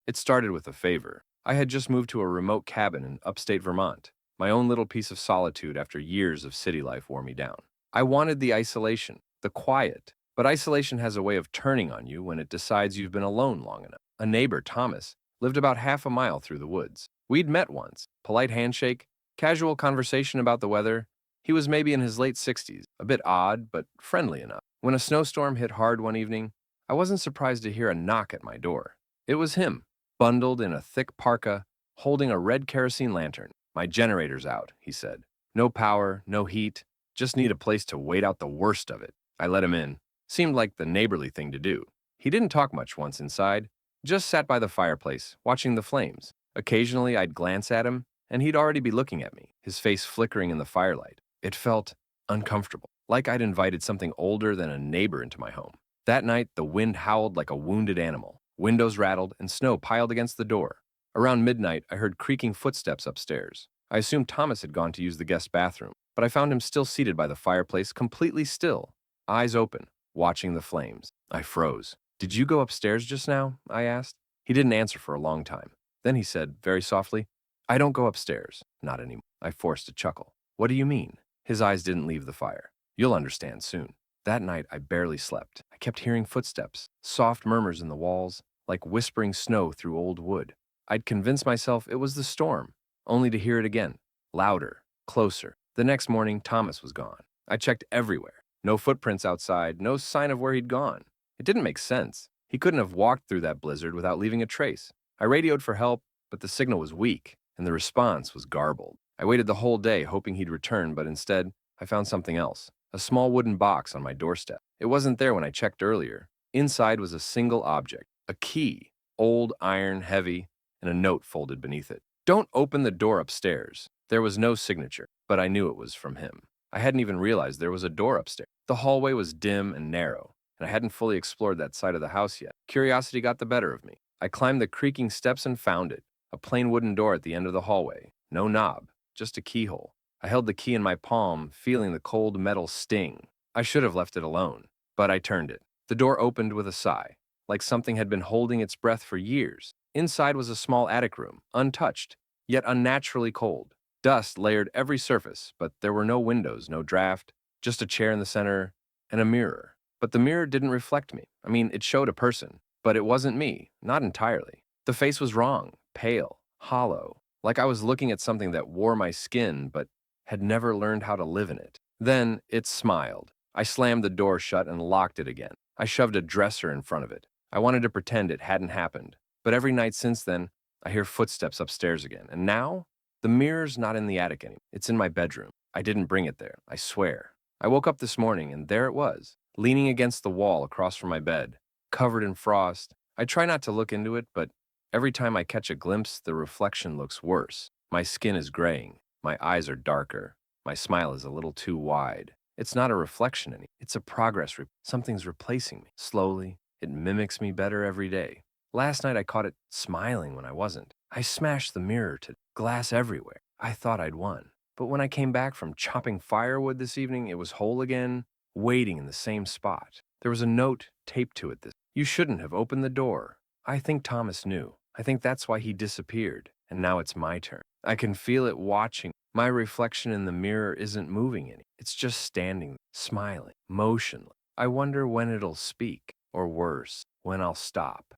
It started with a favor. I had just moved to a remote cabin in upstate Vermont. My own little piece of solitude after years of city life wore me down. I wanted the isolation, the quiet, but isolation has a way of turning on you when it decides you've been alone long enough. A neighbor, Thomas, lived about half a mile through the woods. We'd met once, polite handshake, casual conversation about the weather. He was maybe in his late 60s, a bit odd, but friendly enough. When a snowstorm hit hard one evening, I wasn't surprised to hear a knock at my door. It was him, bundled in a thick parka, holding a red kerosene lantern. "My generator's out," he said. "No power, no heat, just need a place to wait out the worst of it." I let him in. Seemed like the neighborly thing to do. He didn't talk much once inside, just sat by the fireplace, watching the flames. Occasionally I'd glance at him, and he'd already be looking at me, his face flickering in the firelight. It felt uncomfortable, like I'd invited something older than a neighbor into my home. That night, the wind howled like a wounded animal. Windows rattled, and snow piled against the door. Around midnight, I heard creaking footsteps upstairs. I assumed Thomas had gone to use the guest bathroom, but I found him still seated by the fireplace, completely still, eyes open, watching the flames. I froze. "Did you go upstairs just now?" I asked. He didn't answer for a long time. Then he said, very softly, "I don't go upstairs. Not anymore." I forced a chuckle. "What do you mean?" His eyes didn't leave the fire. "You'll understand soon." That night, I barely slept. I kept hearing footsteps, soft murmurs in the walls, like whispering snow through old wood. I'd convinced myself it was the storm, only to hear it again, louder, closer. The next morning, Thomas was gone. I checked everywhere. No footprints outside, no sign of where he'd gone. It didn't make sense. He couldn't have walked through that blizzard without leaving a trace. I radioed for help, but the signal was weak, and the response was garbled. I waited the whole day hoping he'd return, but instead, I found something else. A small wooden box on my doorstep. It wasn't there when I checked earlier. Inside was a single object, a key, old, iron, heavy, and a note folded beneath it. "Don't open the door upstairs." There was no signature, but I knew it was from him. I hadn't even realized there was a door upstairs. The hallway was dim and narrow, and I hadn't fully explored that side of the house yet. Curiosity got the better of me. I climbed the creaking steps and found it. A plain wooden door at the end of the hallway. No knob, just a keyhole. I held the key in my palm, feeling the cold metal sting. I should have left it alone, but I turned it. The door opened with a sigh, like something had been holding its breath for years. Inside was a small attic room, untouched, yet unnaturally cold. Dust layered every surface, but there were no windows, no draft, just a chair in the center and a mirror. But the mirror didn't reflect me. I mean, it showed a person, but it wasn't me, not entirely. The face was wrong, pale, hollow, like I was looking at something that wore my skin, but had never learned how to live in it. Then it smiled. I slammed the door shut and locked it again. I shoved a dresser in front of it. I wanted to pretend it hadn't happened. But every night since then, I hear footsteps upstairs again. And now, the mirror's not in the attic anymore. It's in my bedroom. I didn't bring it there, I swear. I woke up this morning, and there it was, leaning against the wall across from my bed, covered in frost. I try not to look into it, but every time I catch a glimpse, the reflection looks worse. My skin is graying. My eyes are darker. My smile is a little too wide. It's not a reflection anymore. It's a progress. Something's replacing me. Slowly, it mimics me better every day. Last night I caught it smiling when I wasn't. I smashed the mirror to glass everywhere. I thought I'd won. But when I came back from chopping firewood this evening, it was whole again, waiting in the same spot. There was a note taped to it. You shouldn't have opened the door. I think Thomas knew. I think that's why he disappeared, and now it's my turn. I can feel it watching. My reflection in the mirror isn't moving any. It's just standing, smiling, motionless. I wonder when it'll speak, or worse, when I'll stop.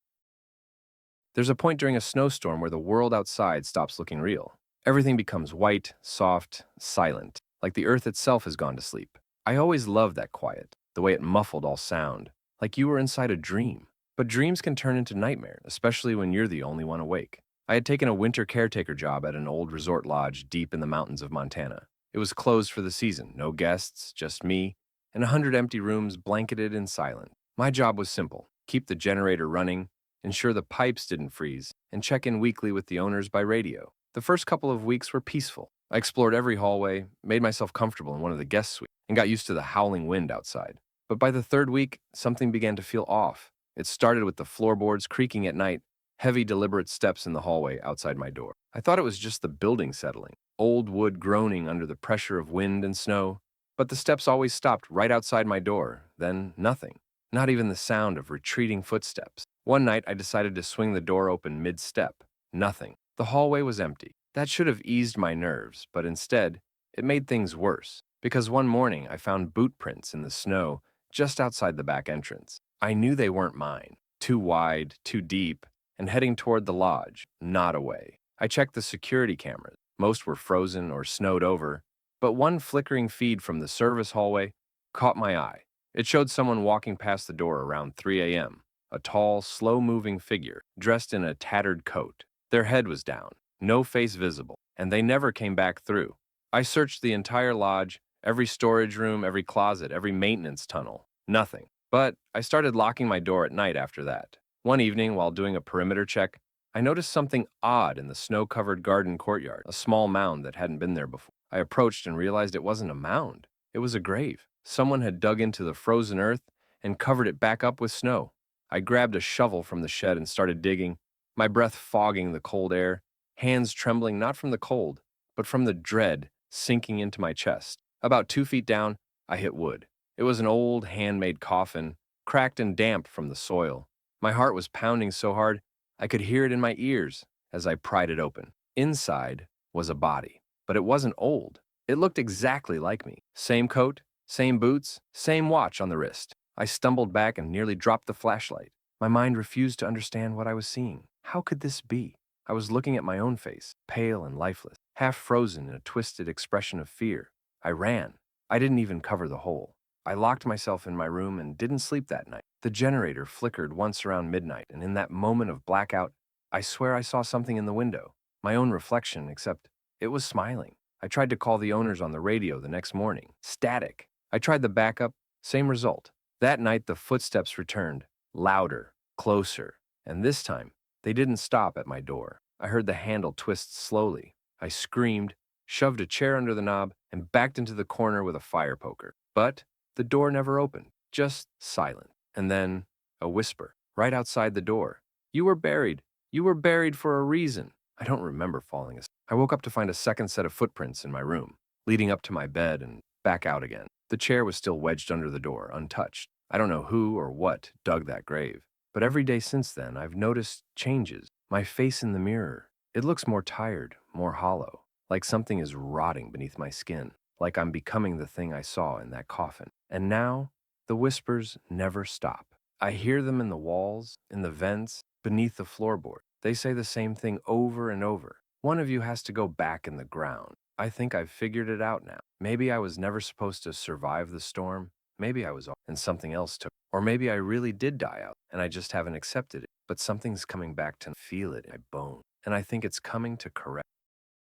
There's a point during a snowstorm where the world outside stops looking real. Everything becomes white, soft, silent, like the earth itself has gone to sleep. I always loved that quiet, the way it muffled all sound, like you were inside a dream. But dreams can turn into nightmares, especially when you're the only one awake. I had taken a winter caretaker job at an old resort lodge deep in the mountains of Montana. It was closed for the season, no guests, just me, and 100 empty rooms blanketed in silence. My job was simple: keep the generator running, ensure the pipes didn't freeze, and check in weekly with the owners by radio. The first couple of weeks were peaceful. I explored every hallway, made myself comfortable in one of the guest suites, and got used to the howling wind outside. But by the third week, something began to feel off. It started with the floorboards creaking at night, heavy, deliberate steps in the hallway outside my door. I thought it was just the building settling, old wood groaning under the pressure of wind and snow. But the steps always stopped right outside my door, then nothing. Not even the sound of retreating footsteps. One night, I decided to swing the door open mid-step. Nothing. The hallway was empty. That should have eased my nerves, but instead, it made things worse. Because one morning, I found boot prints in the snow just outside the back entrance. I knew they weren't mine. Too wide, too deep, and heading toward the lodge, not away. I checked the security cameras. Most were frozen or snowed over, but one flickering feed from the service hallway caught my eye. It showed someone walking past the door around 3 a.m., a tall, slow-moving figure, dressed in a tattered coat. Their head was down, no face visible, and they never came back through. I searched the entire lodge, every storage room, every closet, every maintenance tunnel. Nothing. But I started locking my door at night after that. One evening, while doing a perimeter check, I noticed something odd in the snow-covered garden courtyard, a small mound that hadn't been there before. I approached and realized it wasn't a mound. It was a grave. Someone had dug into the frozen earth and covered it back up with snow. I grabbed a shovel from the shed and started digging, my breath fogging the cold air, hands trembling not from the cold, but from the dread sinking into my chest. About 2 feet down, I hit wood. It was an old, handmade coffin, cracked and damp from the soil. My heart was pounding so hard, I could hear it in my ears as I pried it open. Inside was a body, but it wasn't old. It looked exactly like me. Same coat, same boots, same watch on the wrist. I stumbled back and nearly dropped the flashlight. My mind refused to understand what I was seeing. How could this be? I was looking at my own face, pale and lifeless, half frozen in a twisted expression of fear. I ran. I didn't even cover the hole. I locked myself in my room and didn't sleep that night. The generator flickered once around midnight, and in that moment of blackout, I swear I saw something in the window. My own reflection, except it was smiling. I tried to call the owners on the radio the next morning. Static. I tried the backup. Same result. That night, the footsteps returned, louder, closer, and this time, they didn't stop at my door. I heard the handle twist slowly. I screamed, shoved a chair under the knob, and backed into the corner with a fire poker. But the door never opened, just silent. And then, a whisper, right outside the door. You were buried. You were buried for a reason. I don't remember falling asleep. I woke up to find a second set of footprints in my room, leading up to my bed and back out again. The chair was still wedged under the door, untouched. I don't know who or what dug that grave, but every day since then, I've noticed changes. My face in the mirror, it looks more tired, more hollow, like something is rotting beneath my skin, like I'm becoming the thing I saw in that coffin. And now, the whispers never stop. I hear them in the walls, in the vents, beneath the floorboard. They say the same thing over and over. One of you has to go back in the ground. I think I've figured it out now. Maybe I was never supposed to survive the storm. Maybe I was and something else took. Or maybe I really did die out and I just haven't accepted it. But something's coming back to feel it in my bone. And I think it's coming to correct.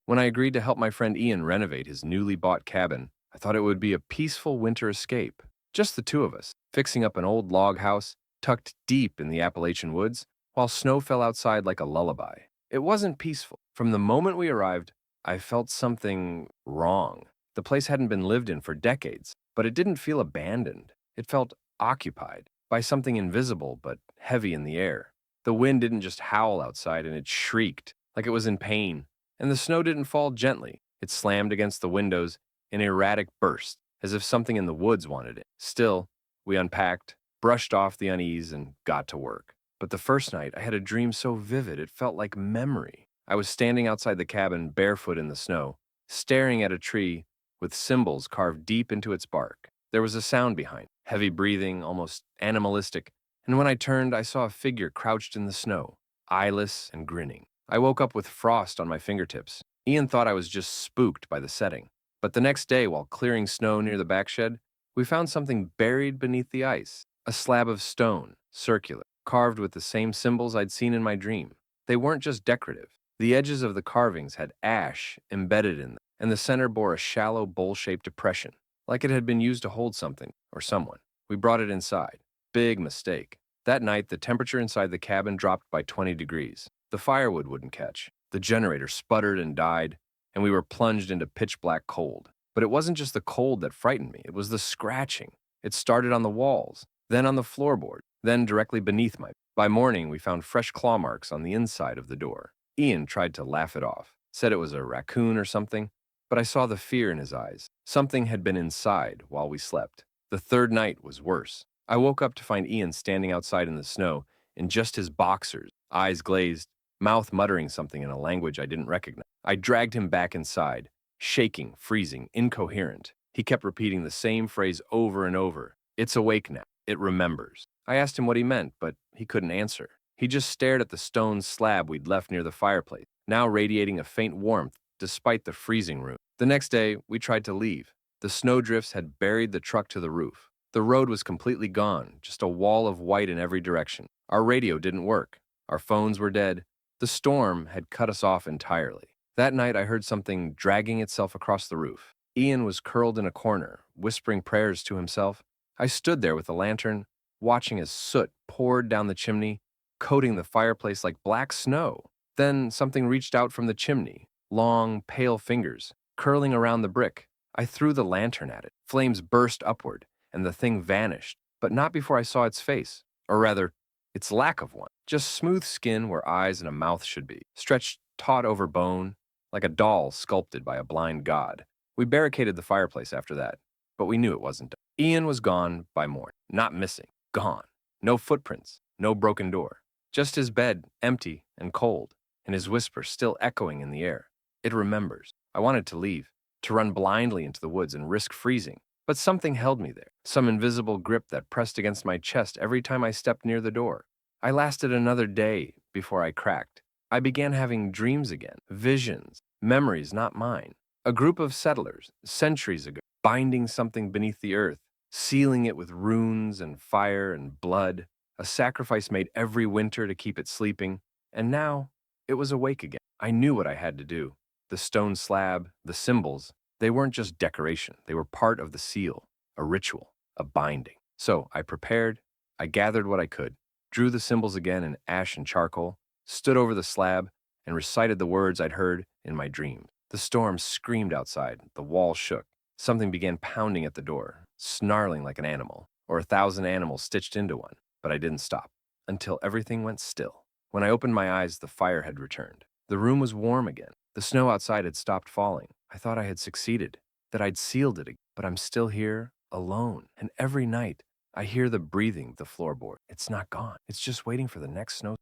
When I agreed to help my friend Ian renovate his newly bought cabin, I thought it would be a peaceful winter escape. Just the two of us, fixing up an old log house tucked deep in the Appalachian woods while snow fell outside like a lullaby. It wasn't peaceful. From the moment we arrived, I felt something wrong. The place hadn't been lived in for decades. but it didn't feel abandoned. It felt occupied by something invisible but heavy in the air. The wind didn't just howl outside, and it shrieked like it was in pain. And the snow didn't fall gently. It slammed against the windows in erratic bursts, as if something in the woods wanted it. Still, we unpacked, brushed off the unease, and got to work. But the first night, I had a dream so vivid it felt like memory. I was standing outside the cabin, barefoot in the snow, staring at a tree with symbols carved deep into its bark. There was a sound behind, heavy breathing, almost animalistic, and when I turned, I saw a figure crouched in the snow, eyeless and grinning. I woke up with frost on my fingertips. Ian thought I was just spooked by the setting. But the next day, while clearing snow near the back shed, we found something buried beneath the ice, a slab of stone, circular, carved with the same symbols I'd seen in my dream. They weren't just decorative. The edges of the carvings had ash embedded in them, and the center bore a shallow bowl-shaped depression, like it had been used to hold something or someone. We brought it inside. Big mistake. That night, the temperature inside the cabin dropped by 20 degrees. The firewood wouldn't catch. The generator sputtered and died, and we were plunged into pitch-black cold. But it wasn't just the cold that frightened me. It was the scratching. It started on the walls, then on the floorboard, then directly beneath my. By morning, we found fresh claw marks on the inside of the door. Ian tried to laugh it off, said it was a raccoon or something, but I saw the fear in his eyes. Something had been inside while we slept. The third night was worse. I woke up to find Ian standing outside in the snow in just his boxers, eyes glazed, mouth muttering something in a language I didn't recognize. I dragged him back inside, shaking, freezing, incoherent. He kept repeating the same phrase over and over. It's awake now. It remembers. I asked him what he meant, but he couldn't answer. He just stared at the stone slab we'd left near the fireplace, now radiating a faint warmth despite the freezing room. The next day, we tried to leave. The snowdrifts had buried the truck to the roof. The road was completely gone, just a wall of white in every direction. Our radio didn't work. Our phones were dead. The storm had cut us off entirely. That night, I heard something dragging itself across the roof. Ian was curled in a corner, whispering prayers to himself. I stood there with a lantern, watching as soot poured down the chimney, coating the fireplace like black snow. Then something reached out from the chimney, long, pale fingers, curling around the brick. I threw the lantern at it. Flames burst upward, and the thing vanished, but not before I saw its face, or rather, its lack of one. Just smooth skin where eyes and a mouth should be, stretched taut over bone, like a doll sculpted by a blind god. We barricaded the fireplace after that, but we knew it wasn't done. Ian was gone by morning, not missing, gone. No footprints, no broken door. Just his bed, empty and cold, and his whisper still echoing in the air. It remembers. I wanted to leave, to run blindly into the woods and risk freezing, but something held me there, some invisible grip that pressed against my chest every time I stepped near the door. I lasted another day before I cracked. I began having dreams again, visions, memories not mine. A group of settlers, centuries ago, binding something beneath the earth, sealing it with runes and fire and blood, a sacrifice made every winter to keep it sleeping, and now it was awake again. I knew what I had to do. The stone slab, the symbols, they weren't just decoration. They were part of the seal, a ritual, a binding. So I prepared, I gathered what I could, drew the symbols again in ash and charcoal, stood over the slab, and recited the words I'd heard in my dreams. The storm screamed outside, the wall shook. Something began pounding at the door, snarling like an animal, or 1,000 animals stitched into one, but I didn't stop, until everything went still. When I opened my eyes, the fire had returned. The room was warm again. The snow outside had stopped falling. I thought I had succeeded, that I'd sealed it again, but I'm still here, alone, and every night I hear the breathing of the floorboard. It's not gone. It's just waiting for the next snow.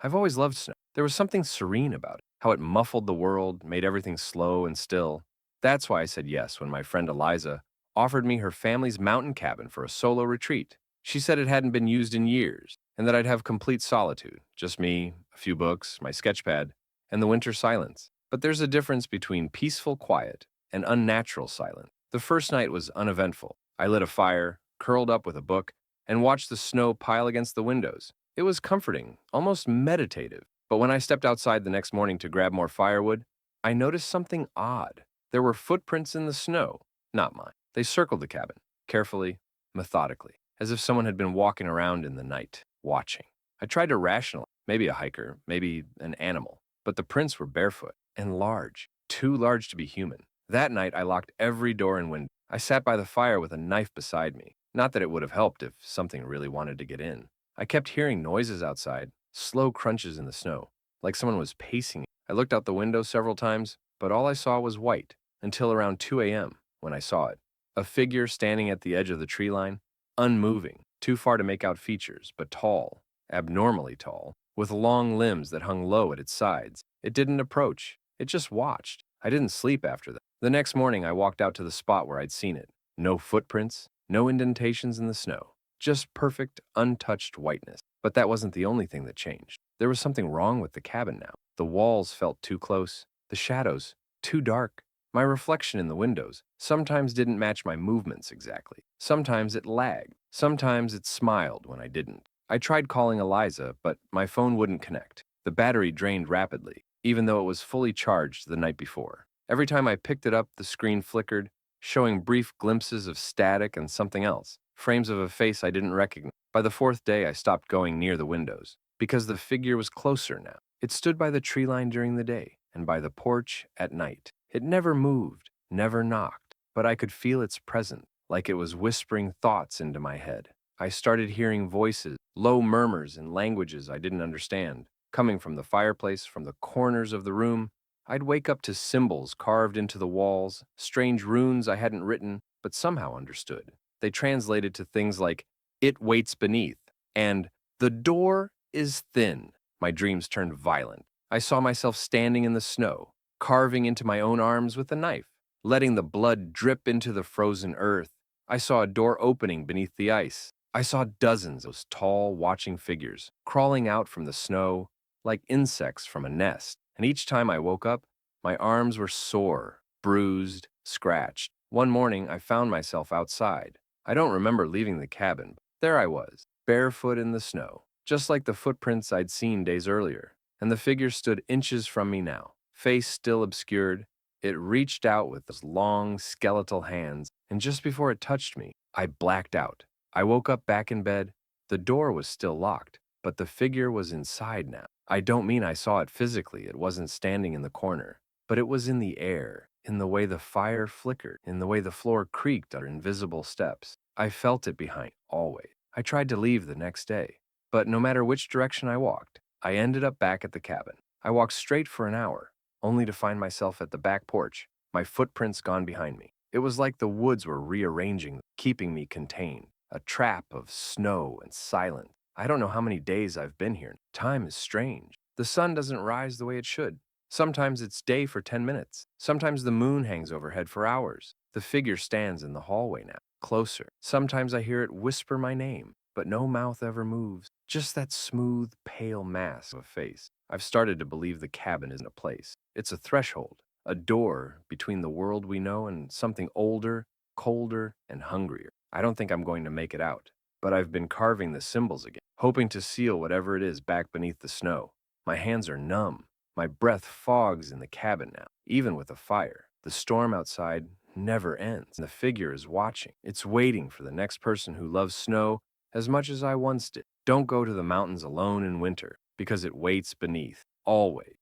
I've always loved snow. There was something serene about it, how it muffled the world, made everything slow and still. That's why I said yes when my friend Eliza offered me her family's mountain cabin for a solo retreat. She said it hadn't been used in years, and that I'd have complete solitude, just me, a few books, my sketchpad, and the winter silence. But there's a difference between peaceful quiet and unnatural silence. The first night was uneventful. I lit a fire, curled up with a book, and watched the snow pile against the windows. It was comforting, almost meditative. But when I stepped outside the next morning to grab more firewood, I noticed something odd. There were footprints in the snow, not mine. They circled the cabin, carefully, methodically, as if someone had been walking around in the night, watching. I tried to rationalize, maybe a hiker, maybe an animal, but the prints were barefoot and large, too large to be human. That night, I locked every door and window. I sat by the fire with a knife beside me. Not that it would have helped if something really wanted to get in. I kept hearing noises outside, slow crunches in the snow, like someone was pacing. I looked out the window several times, but all I saw was white, until around 2 a.m., when I saw it. A figure standing at the edge of the tree line, unmoving, too far to make out features, but tall, abnormally tall, with long limbs that hung low at its sides. It didn't approach. It just watched. I didn't sleep after that. The next morning, I walked out to the spot where I'd seen it. No footprints, no indentations in the snow, just perfect, untouched whiteness. But that wasn't the only thing that changed. There was something wrong with the cabin now. The walls felt too close, the shadows too dark. My reflection in the windows sometimes didn't match my movements exactly. Sometimes it lagged. Sometimes it smiled when I didn't. I tried calling Eliza, but my phone wouldn't connect. The battery drained rapidly, even though it was fully charged the night before. Every time I picked it up, the screen flickered, showing brief glimpses of static and something else, frames of a face I didn't recognize. By the fourth day, I stopped going near the windows, because the figure was closer now. It stood by the tree line during the day, and by the porch at night. It never moved, never knocked, but I could feel its presence, like it was whispering thoughts into my head. I started hearing voices, low murmurs in languages I didn't understand, coming from the fireplace, from the corners of the room. I'd wake up to symbols carved into the walls, strange runes I hadn't written, but somehow understood. They translated to things like, "It waits beneath," and "The door is thin." My dreams turned violent. I saw myself standing in the snow, carving into my own arms with a knife, letting the blood drip into the frozen earth. I saw a door opening beneath the ice. I saw dozens of those tall, watching figures, crawling out from the snow like insects from a nest. And each time I woke up, my arms were sore, bruised, scratched. One morning, I found myself outside. I don't remember leaving the cabin, but there I was, barefoot in the snow, just like the footprints I'd seen days earlier. And the figure stood inches from me now, face still obscured. It reached out with those long, skeletal hands, and just before it touched me, I blacked out. I woke up back in bed. The door was still locked, but the figure was inside now. I don't mean I saw it physically, it wasn't standing in the corner, but it was in the air, in the way the fire flickered, in the way the floor creaked under invisible steps. I felt it behind, always. I tried to leave the next day, but no matter which direction I walked, I ended up back at the cabin. I walked straight for an hour, only to find myself at the back porch, my footprints gone behind me. It was like the woods were rearranging, keeping me contained, a trap of snow and silence. I don't know how many days I've been here. Time is strange. The sun doesn't rise the way it should. Sometimes it's day for 10 minutes. Sometimes the moon hangs overhead for hours. The figure stands in the hallway now, closer. Sometimes I hear it whisper my name, but no mouth ever moves. Just that smooth, pale mask of a face. I've started to believe the cabin isn't a place. It's a threshold, a door between the world we know and something older, colder, and hungrier. I don't think I'm going to make it out, but I've been carving the symbols again, hoping to seal whatever it is back beneath the snow. My hands are numb. My breath fogs in the cabin now, even with a fire. The storm outside never ends, and the figure is watching. It's waiting for the next person who loves snow as much as I once did. Don't go to the mountains alone in winter, because it waits beneath, always.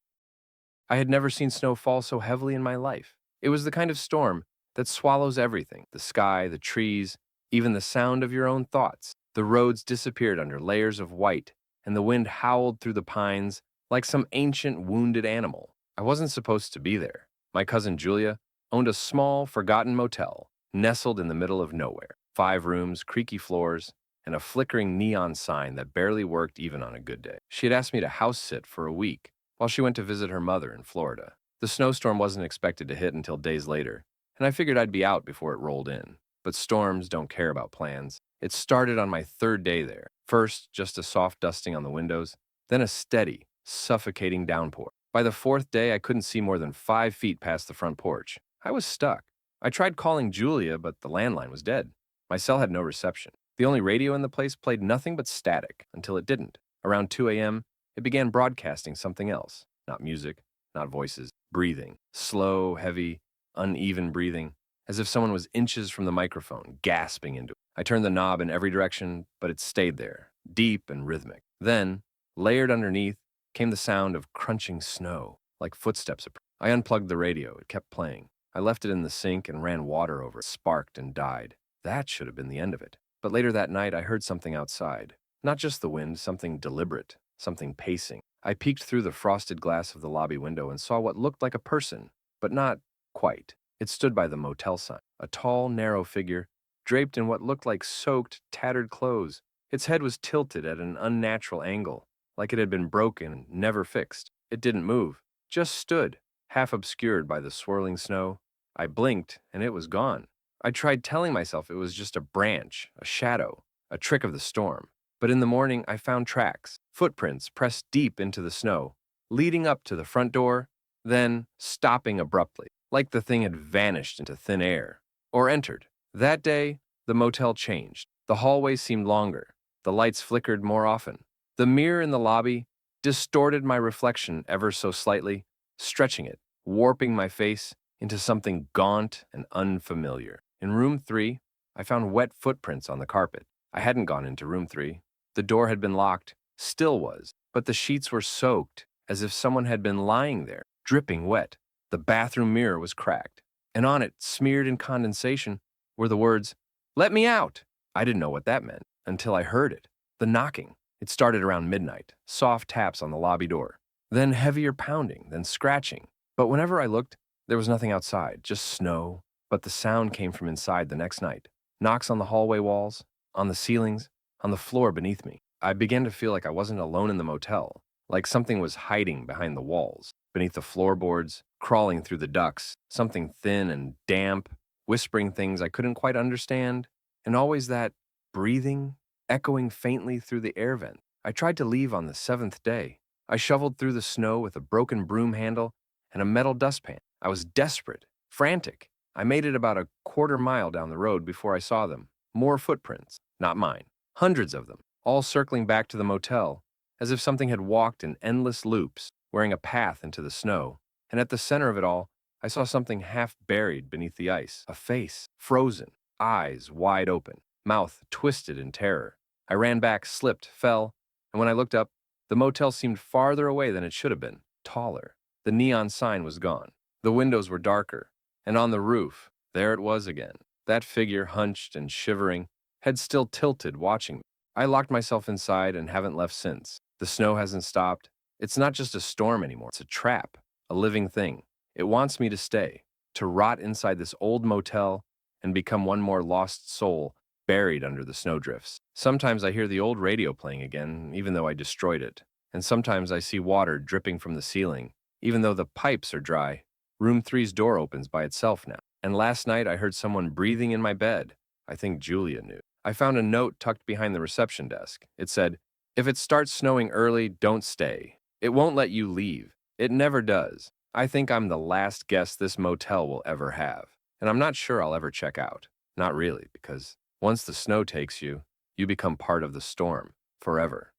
I had never seen snow fall so heavily in my life. It was the kind of storm that swallows everything, the sky, the trees, even the sound of your own thoughts. The roads disappeared under layers of white, and the wind howled through the pines like some ancient wounded animal. I wasn't supposed to be there. My cousin Julia owned a small, forgotten motel, nestled in the middle of nowhere. 5 rooms, creaky floors, and a flickering neon sign that barely worked even on a good day. She had asked me to house sit for a week while she went to visit her mother in Florida. The snowstorm wasn't expected to hit until days later, and I figured I'd be out before it rolled in. But storms don't care about plans. It started on my 3rd day there. First, just a soft dusting on the windows, then a steady, suffocating downpour. By the 4th day, I couldn't see more than 5 feet past the front porch. I was stuck. I tried calling Julia, but the landline was dead. My cell had no reception. The only radio in the place played nothing but static until it didn't. Around 2 a.m., it began broadcasting something else. Not music, not voices, breathing. Slow, heavy, uneven breathing, as if someone was inches from the microphone, gasping into it. I turned the knob in every direction, but it stayed there, deep and rhythmic. Then, layered underneath, came the sound of crunching snow, like footsteps. I unplugged the radio. It kept playing. I left it in the sink and ran water over it. It sparked and died. That should have been the end of it. But later that night, I heard something outside. Not just the wind, something deliberate, something pacing. I peeked through the frosted glass of the lobby window and saw what looked like a person, but not quite. It stood by the motel sign, a tall, narrow figure, draped in what looked like soaked, tattered clothes. Its head was tilted at an unnatural angle, like it had been broken and never fixed. It didn't move, just stood, half obscured by the swirling snow. I blinked, and it was gone. I tried telling myself it was just a branch, a shadow, a trick of the storm. But in the morning, I found tracks, footprints pressed deep into the snow, leading up to the front door, then stopping abruptly, like the thing had vanished into thin air, or entered. That day, the motel changed. The hallways seemed longer. The lights flickered more often. The mirror in the lobby distorted my reflection ever so slightly, stretching it, warping my face into something gaunt and unfamiliar. In room 3, I found wet footprints on the carpet. I hadn't gone into room 3. The door had been locked, still was, but the sheets were soaked, as if someone had been lying there, dripping wet. The bathroom mirror was cracked, and on it, smeared in condensation, were the words, "Let me out!" I didn't know what that meant until I heard it. The knocking. It started around midnight, soft taps on the lobby door, then heavier pounding, then scratching. But whenever I looked, there was nothing outside, just snow. But the sound came from inside the next night. Knocks on the hallway walls, on the ceilings, on the floor beneath me. I began to feel like I wasn't alone in the motel, like something was hiding behind the walls, beneath the floorboards, crawling through the ducts, something thin and damp, whispering things I couldn't quite understand, and always that breathing, echoing faintly through the air vent. I tried to leave on the 7th day. I shoveled through the snow with a broken broom handle and a metal dustpan. I was desperate, frantic. I made it about a quarter mile down the road before I saw them. More footprints, not mine. Hundreds of them, all circling back to the motel, as if something had walked in endless loops, wearing a path into the snow. And at the center of it all, I saw something half buried beneath the ice. A face, frozen, eyes wide open, mouth twisted in terror. I ran back, slipped, fell, and when I looked up, the motel seemed farther away than it should have been, taller. The neon sign was gone. The windows were darker, and on the roof, there it was again. That figure, hunched and shivering, head still tilted, watching me. I locked myself inside and haven't left since. The snow hasn't stopped. It's not just a storm anymore. It's a trap, a living thing. It wants me to stay, to rot inside this old motel and become one more lost soul buried under the snowdrifts. Sometimes I hear the old radio playing again, even though I destroyed it. And sometimes I see water dripping from the ceiling, even though the pipes are dry. Room 3's door opens by itself now. And last night I heard someone breathing in my bed. I think Julia knew. I found a note tucked behind the reception desk. It said, "If it starts snowing early, don't stay. It won't let you leave. It never does. I think I'm the last guest this motel will ever have. And I'm not sure I'll ever check out. Not really, because once the snow takes you, you become part of the storm, forever."